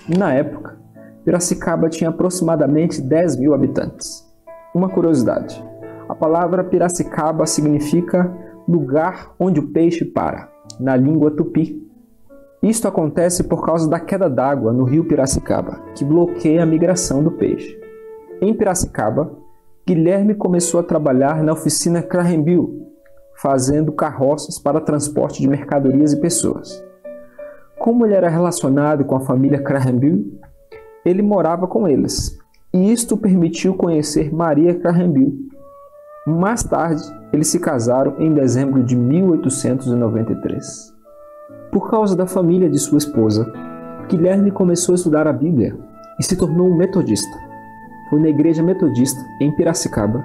Na época, Piracicaba tinha aproximadamente 10.000 habitantes. Uma curiosidade: a palavra Piracicaba significa lugar onde o peixe para, na língua tupi. Isto acontece por causa da queda d'água no rio Piracicaba, que bloqueia a migração do peixe. Em Piracicaba, Guilherme começou a trabalhar na oficina Cranberry, fazendo carroças para transporte de mercadorias e pessoas. Como ele era relacionado com a família Cranberry, ele morava com eles, e isto permitiu conhecer Maria Cranberry. Mais tarde, eles se casaram em dezembro de 1893. Por causa da família de sua esposa, Guilherme começou a estudar a Bíblia e se tornou um metodista. Foi na igreja metodista, em Piracicaba,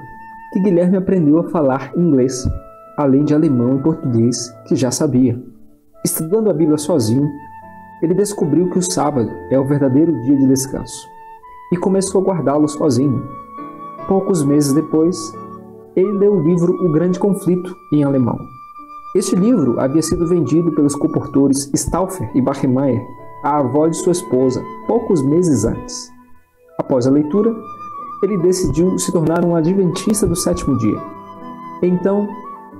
que Guilherme aprendeu a falar inglês, além de alemão e português, que já sabia. Estudando a Bíblia sozinho, ele descobriu que o sábado é o verdadeiro dia de descanso e começou a guardá-lo sozinho. Poucos meses depois, ele leu o livro O Grande Conflito, em alemão. Este livro havia sido vendido pelos comportores Stauffer e Bachmeier à avó de sua esposa, poucos meses antes. Após a leitura, ele decidiu se tornar um adventista do 7º dia. Então,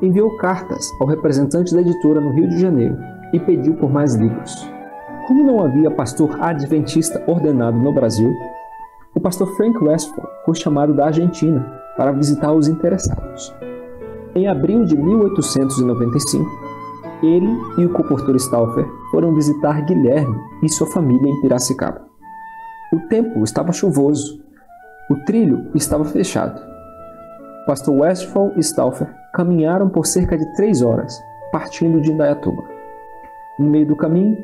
enviou cartas ao representante da editora no Rio de Janeiro e pediu por mais livros. Como não havia pastor adventista ordenado no Brasil, o pastor Frank Westphal foi chamado da Argentina para visitar os interessados. Em abril de 1895, ele e o comportor Stauffer foram visitar Guilherme e sua família em Piracicaba. O tempo estava chuvoso, o trilho estava fechado. O pastor Westphal e Stauffer caminharam por cerca de 3 horas, partindo de Indaiatuba. No meio do caminho,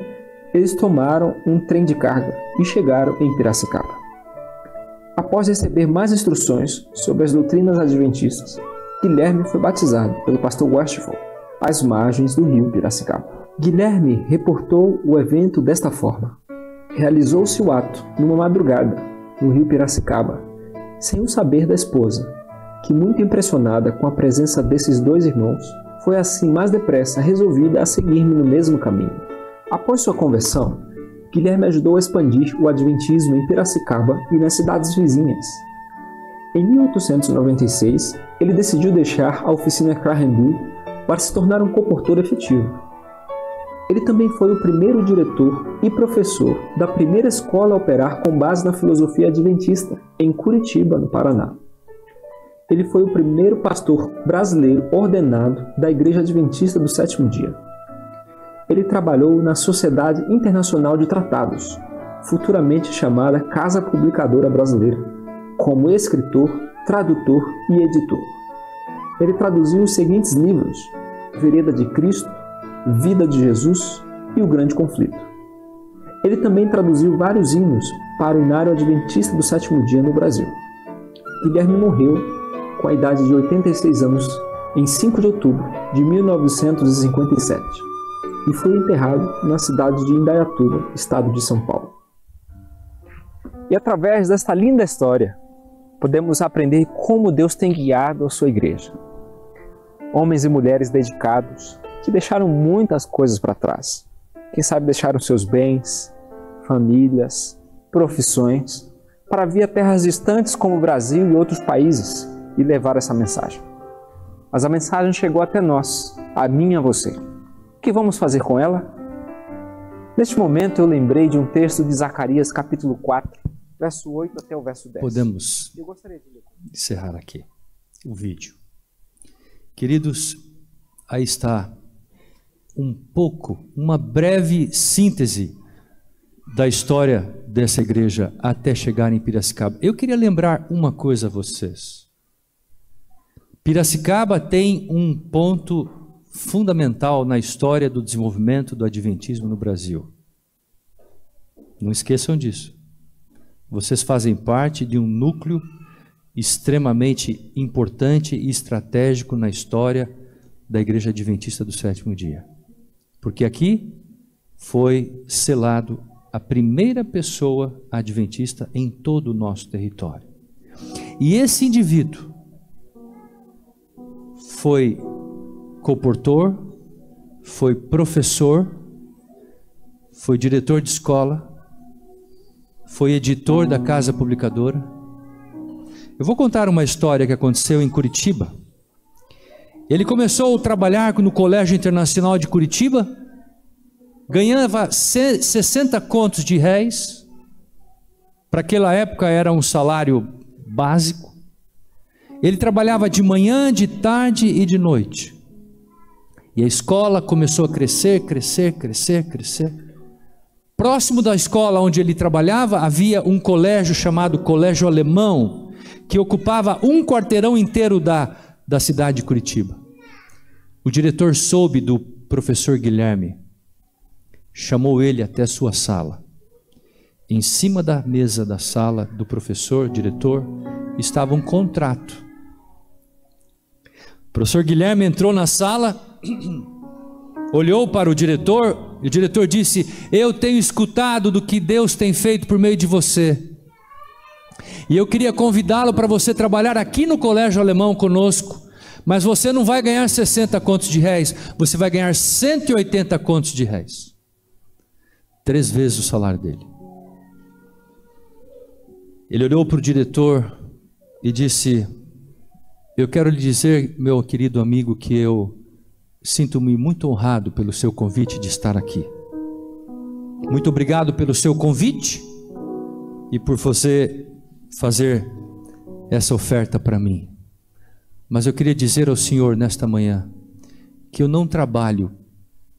eles tomaram um trem de carga e chegaram em Piracicaba. Após receber mais instruções sobre as doutrinas adventistas, Guilherme foi batizado pelo pastor Westphal às margens do rio Piracicaba. Guilherme reportou o evento desta forma: realizou-se o ato numa madrugada, no rio Piracicaba, sem o saber da esposa, que, muito impressionada com a presença desses 2 irmãos, foi assim mais depressa resolvida a seguir-me no mesmo caminho. Após sua conversão, Guilherme ajudou a expandir o adventismo em Piracicaba e nas cidades vizinhas. Em 1896, ele decidiu deixar a oficina Cranberry para se tornar um comportor efetivo. Ele também foi o primeiro diretor e professor da primeira escola a operar com base na filosofia adventista, em Curitiba, no Paraná. Ele foi o primeiro pastor brasileiro ordenado da Igreja Adventista do 7º dia. Ele trabalhou na Sociedade Internacional de Tratados, futuramente chamada Casa Publicadora Brasileira, como escritor, tradutor e editor. Ele traduziu os seguintes livros: Vereda de Cristo, Vida de Jesus e O Grande Conflito. Ele também traduziu vários hinos para o Inário Adventista do 7º dia no Brasil. Guilherme morreu com a idade de 86 anos em 5 de outubro de 1957 e foi enterrado na cidade de Indaiatuba, estado de São Paulo. E através desta linda história, podemos aprender como Deus tem guiado a sua igreja. Homens e mulheres dedicados que deixaram muitas coisas para trás. Quem sabe deixaram seus bens, famílias, profissões, para vir a terras distantes como o Brasil e outros países e levar essa mensagem. Mas a mensagem chegou até nós, a mim e a você. O que vamos fazer com ela? Neste momento eu lembrei de um texto de Zacarias capítulo 4, verso 8 até o verso 10. Podemos encerrar aqui o vídeo. Queridos, aí está uma breve síntese da história dessa igreja até chegar em Piracicaba. Eu queria lembrar uma coisa a vocês. Piracicaba tem um ponto fundamental na história do desenvolvimento do adventismo no Brasil. Não esqueçam disso. Vocês fazem parte de um núcleo extremamente importante e estratégico na história da Igreja Adventista do Sétimo Dia. Porque aqui foi selado a primeira pessoa adventista em todo o nosso território. E esse indivíduo foi comportor, foi professor, foi diretor de escola, foi editor da casa publicadora. Eu vou contar uma história que aconteceu em Curitiba. Ele começou a trabalhar no Colégio Internacional de Curitiba, ganhava 60 contos de réis, para aquela época era um salário básico. Ele trabalhava de manhã, de tarde e de noite. E a escola começou a crescer. Próximo da escola onde ele trabalhava, havia um colégio chamado Colégio Alemão, que ocupava um quarteirão inteiro da cidade de Curitiba. O diretor soube do professor Guilherme, chamou ele até sua sala. Em cima da mesa da sala do professor, diretor, estava um contrato. O professor Guilherme entrou na sala, olhou para o diretor, e o diretor disse: eu tenho escutado do que Deus tem feito por meio de você, e eu queria convidá-lo para você trabalhar aqui no Colégio Alemão conosco, mas você não vai ganhar 60 contos de réis, você vai ganhar 180 contos de réis, 3 vezes o salário dele. Ele olhou para o diretor e disse: eu quero lhe dizer, meu querido amigo, que eu sinto-me muito honrado pelo seu convite de estar aqui. Muito obrigado pelo seu convite e por você fazer essa oferta para mim. Mas eu queria dizer ao senhor nesta manhã que eu não trabalho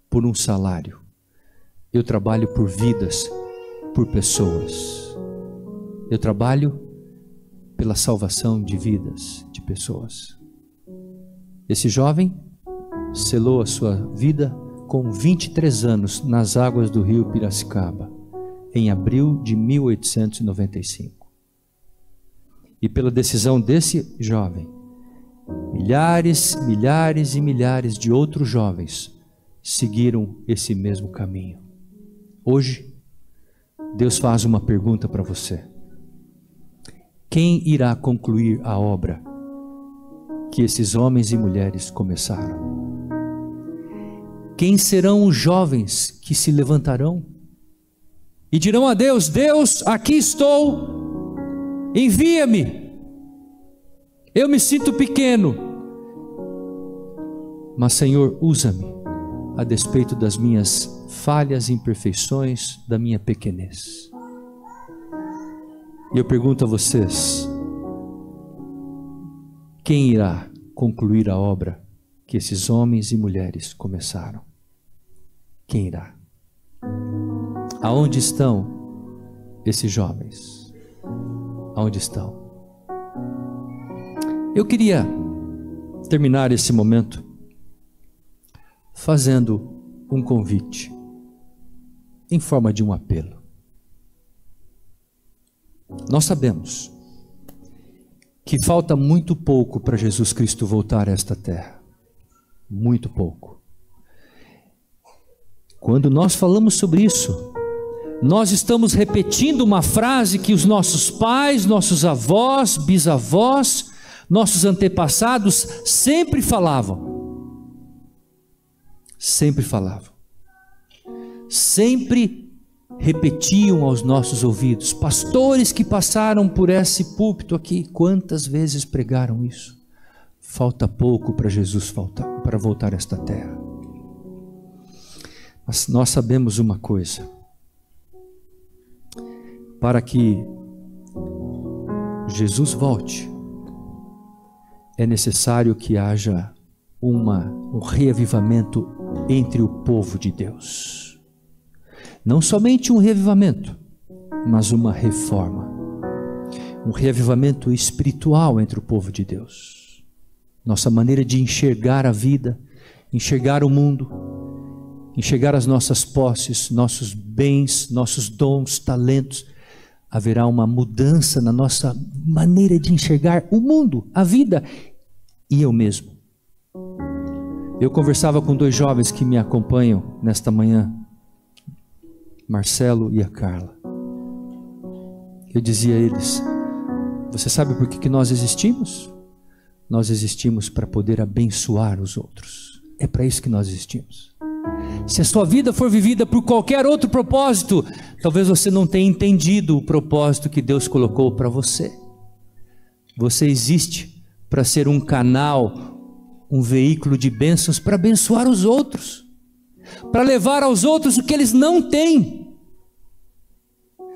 por um salário. Eu trabalho por vidas, por pessoas. Eu trabalho pela salvação de vidas, de pessoas. Esse jovem selou a sua vida com 23 anos nas águas do rio Piracicaba, em abril de 1895. E pela decisão desse jovem, milhares e milhares de outros jovens seguiram esse mesmo caminho. Hoje, Deus faz uma pergunta para você: quem irá concluir a obra que esses homens e mulheres começaram? Quem serão os jovens que se levantarão e dirão a Deus: Deus, aqui estou, envia-me, eu me sinto pequeno, mas Senhor, usa-me a despeito das minhas falhas e imperfeições, da minha pequenez. E eu pergunto a vocês: quem irá concluir a obra que esses homens e mulheres começaram? Quem irá? Aonde estão esses jovens? Aonde estão? Eu queria terminar esse momento fazendo um convite em forma de um apelo. Nós sabemos que falta muito pouco para Jesus Cristo voltar a esta terra. Muito pouco. Quando nós falamos sobre isso, nós estamos repetindo uma frase que os nossos pais, nossos avós, bisavós, nossos antepassados sempre falavam. Sempre falavam. Sempre repetiam aos nossos ouvidos. Pastores que passaram por esse púlpito aqui, quantas vezes pregaram isso? Falta pouco para Jesus para voltar a esta terra. Mas nós sabemos uma coisa: para que Jesus volte, é necessário que haja um reavivamento entre o povo de Deus. Não somente um reavivamento, mas uma reforma. Um reavivamento espiritual entre o povo de Deus. Nossa maneira de enxergar a vida, enxergar o mundo, enxergar as nossas posses, nossos bens, nossos dons, talentos. Haverá uma mudança na nossa maneira de enxergar o mundo, a vida e eu mesmo. Eu conversava com dois jovens que me acompanham nesta manhã, Marcelo e a Carla. Eu dizia a eles: você sabe por que nós existimos? Nós existimos para poder abençoar os outros. É para isso que nós existimos. Se a sua vida for vivida por qualquer outro propósito, talvez você não tenha entendido o propósito que Deus colocou para você. Você existe para ser um canal, um veículo de bênçãos para abençoar os outros, para levar aos outros o que eles não têm.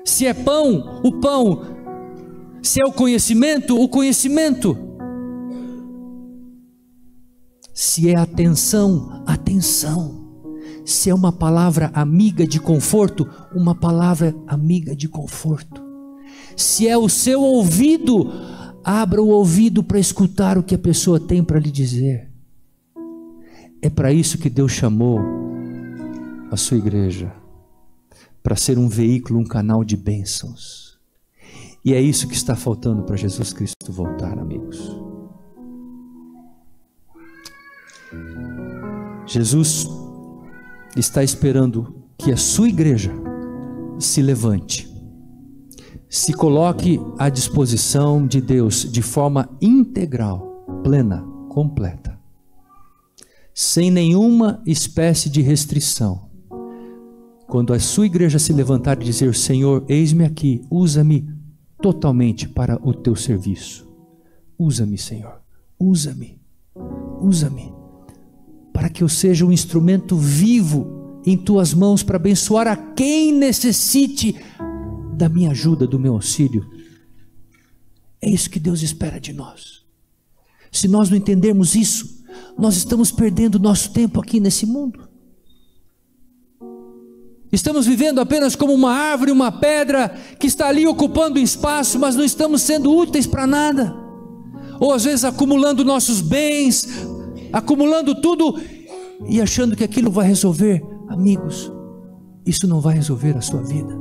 Se é pão, o pão. Se é o conhecimento. Se é atenção, atenção. Se é uma palavra amiga de conforto, uma palavra amiga de conforto. Se é o seu ouvido, abra o ouvido para escutar o que a pessoa tem para lhe dizer. É para isso que Deus chamou a sua igreja, para ser um veículo, um canal de bênçãos. E é isso que está faltando para Jesus Cristo voltar, amigos. Jesus está esperando que a sua igreja se levante, se coloque à disposição de Deus de forma integral, plena, completa, sem nenhuma espécie de restrição. Quando a sua igreja se levantar e dizer: Senhor, eis-me aqui, usa-me totalmente para o teu serviço. Usa-me, Senhor, usa-me, para que eu seja um instrumento vivo em tuas mãos para abençoar a quem necessite da minha ajuda, do meu auxílio. É isso que Deus espera de nós. Se nós não entendermos isso, nós estamos perdendo nosso tempo aqui nesse mundo. Estamos vivendo apenas como uma árvore, uma pedra que está ali ocupando espaço, mas não estamos sendo úteis para nada. Ou às vezes acumulando nossos bens, acumulando tudo e achando que aquilo vai resolver. Amigos, isso não vai resolver a sua vida.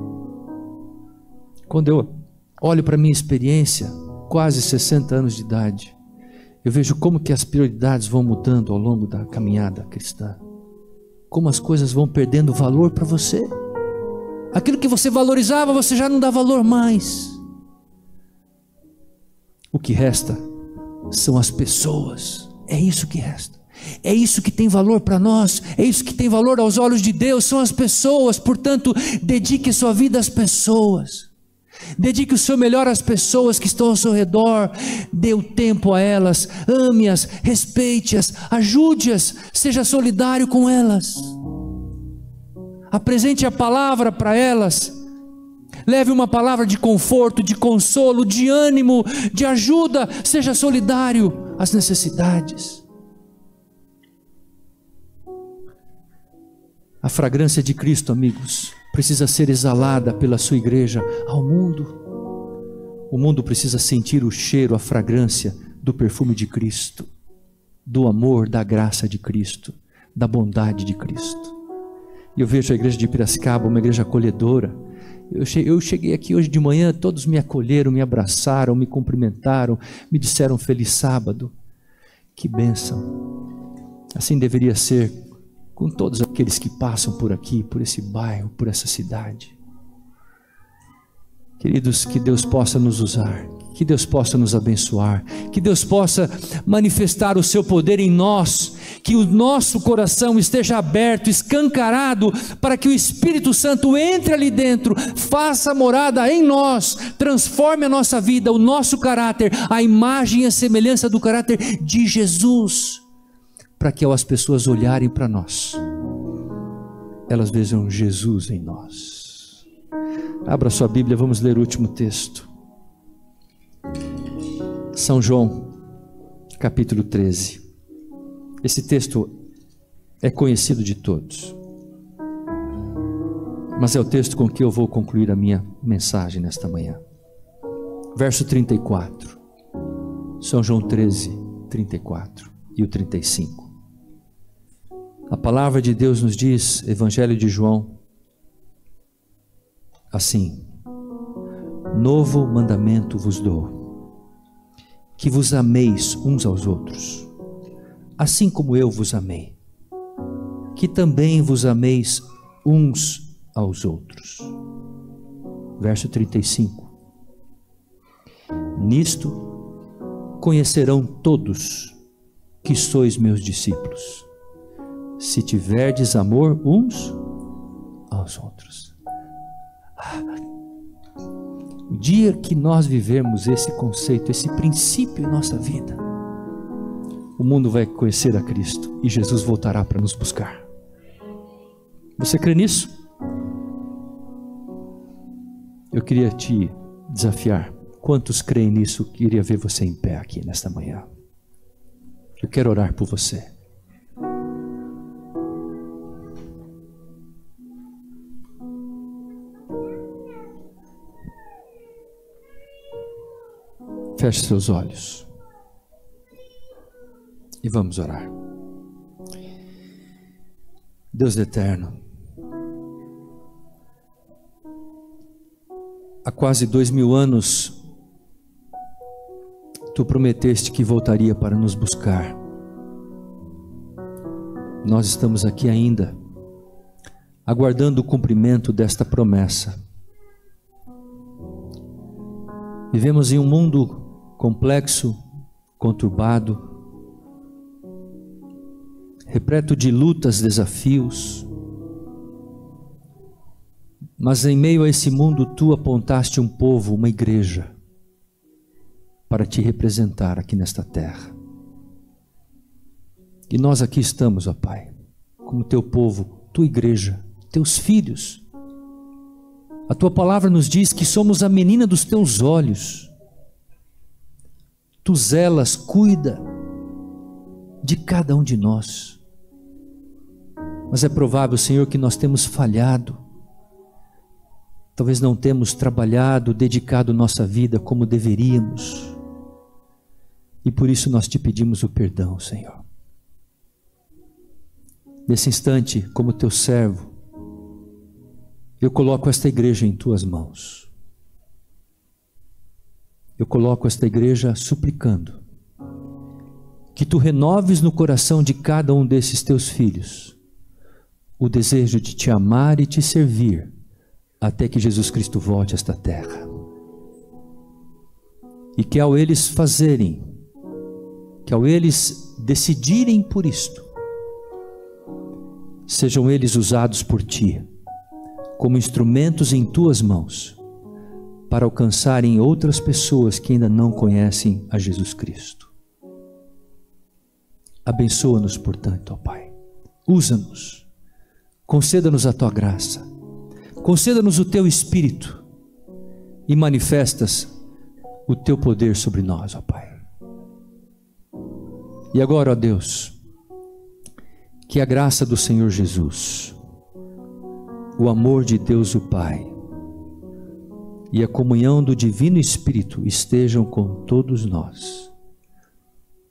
Quando eu olho para a minha experiência, quase 60 anos de idade, eu vejo como que as prioridades vão mudando ao longo da caminhada cristã. Como as coisas vão perdendo valor para você. Aquilo que você valorizava, você já não dá valor mais. O que resta são as pessoas. É isso que resta. É isso que tem valor para nós. É isso que tem valor aos olhos de Deus. São as pessoas. Portanto, dedique sua vida às pessoas. Dedique o seu melhor às pessoas que estão ao seu redor. Dê o tempo a elas. Ame-as, respeite-as, ajude-as, seja solidário com elas. Apresente a palavra para elas. Leve uma palavra de conforto, de consolo, de ânimo, de ajuda. Seja solidário às necessidades. A fragrância de Cristo, amigos, precisa ser exalada pela sua igreja ao mundo. O mundo precisa sentir o cheiro, a fragrância do perfume de Cristo, do amor, da graça de Cristo, da bondade de Cristo. E eu vejo a igreja de Piracicaba, uma igreja acolhedora, Eu cheguei aqui hoje de manhã, todos me acolheram, me abraçaram, me cumprimentaram, me disseram feliz sábado. Que bênção! Assim deveria ser com todos aqueles que passam por aqui, por esse bairro, por essa cidade. Queridos, que Deus possa nos usar, que Deus possa nos abençoar, que Deus possa manifestar o seu poder em nós, que o nosso coração esteja aberto, escancarado, para que o Espírito Santo entre ali dentro, faça morada em nós, transforme a nossa vida, o nosso caráter, a imagem e a semelhança do caráter de Jesus, para que ao as pessoas olharem para nós, elas vejam Jesus em nós. Abra sua Bíblia, vamos ler o último texto. São João, capítulo 13. Esse texto é conhecido de todos, mas é o texto com que eu vou concluir a minha mensagem nesta manhã. Verso 34. São João 13, 34 e o 35. A palavra de Deus nos diz, Evangelho de João, assim: novo mandamento vos dou, que vos ameis uns aos outros, assim como eu vos amei, que também vos ameis uns aos outros. Verso 35. Nisto conhecerão todos que sois meus discípulos, se tiverdes amor uns aos outros. O dia que nós vivermos esse conceito, esse princípio em nossa vida, o mundo vai conhecer a Cristo e Jesus voltará para nos buscar. Você crê nisso? Eu queria te desafiar. Quantos creem nisso? Eu queria ver você em pé aqui nesta manhã. Eu quero orar por você. Feche seus olhos e vamos orar. Deus eterno, há quase 2000 anos, Tu prometeste que voltaria para nos buscar. Nós estamos aqui ainda, aguardando o cumprimento desta promessa. Vivemos em um mundo complexo, conturbado, repleto de lutas, desafios, mas em meio a esse mundo Tu apontaste um povo, uma igreja, para Te representar aqui nesta terra. E nós aqui estamos, ó Pai, como Teu povo, Tua igreja, Teus filhos. A Tua palavra nos diz que somos a menina dos Teus olhos. Tu zelas, cuida de cada um de nós. Mas é provável, Senhor, que nós temos falhado. Talvez não temos trabalhado, dedicado nossa vida como deveríamos. E por isso nós Te pedimos o perdão, Senhor. Nesse instante, como Teu servo, eu coloco esta igreja em Tuas mãos. Eu coloco esta igreja suplicando que Tu renoves no coração de cada um desses Teus filhos o desejo de Te amar e Te servir até que Jesus Cristo volte a esta terra. E que ao eles fazerem, que ao eles decidirem por isto, sejam eles usados por Ti como instrumentos em Tuas mãos, para alcançarem outras pessoas que ainda não conhecem a Jesus Cristo. Abençoa-nos, portanto, ó Pai. Usa-nos, conceda-nos a Tua graça, conceda-nos o Teu Espírito e manifestas o Teu poder sobre nós, ó Pai. E agora, ó Deus, que a graça do Senhor Jesus, o amor de Deus o Pai e a comunhão do Divino Espírito estejam com todos nós,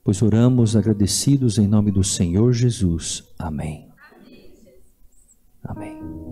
pois oramos agradecidos em nome do Senhor Jesus. Amém. Amém.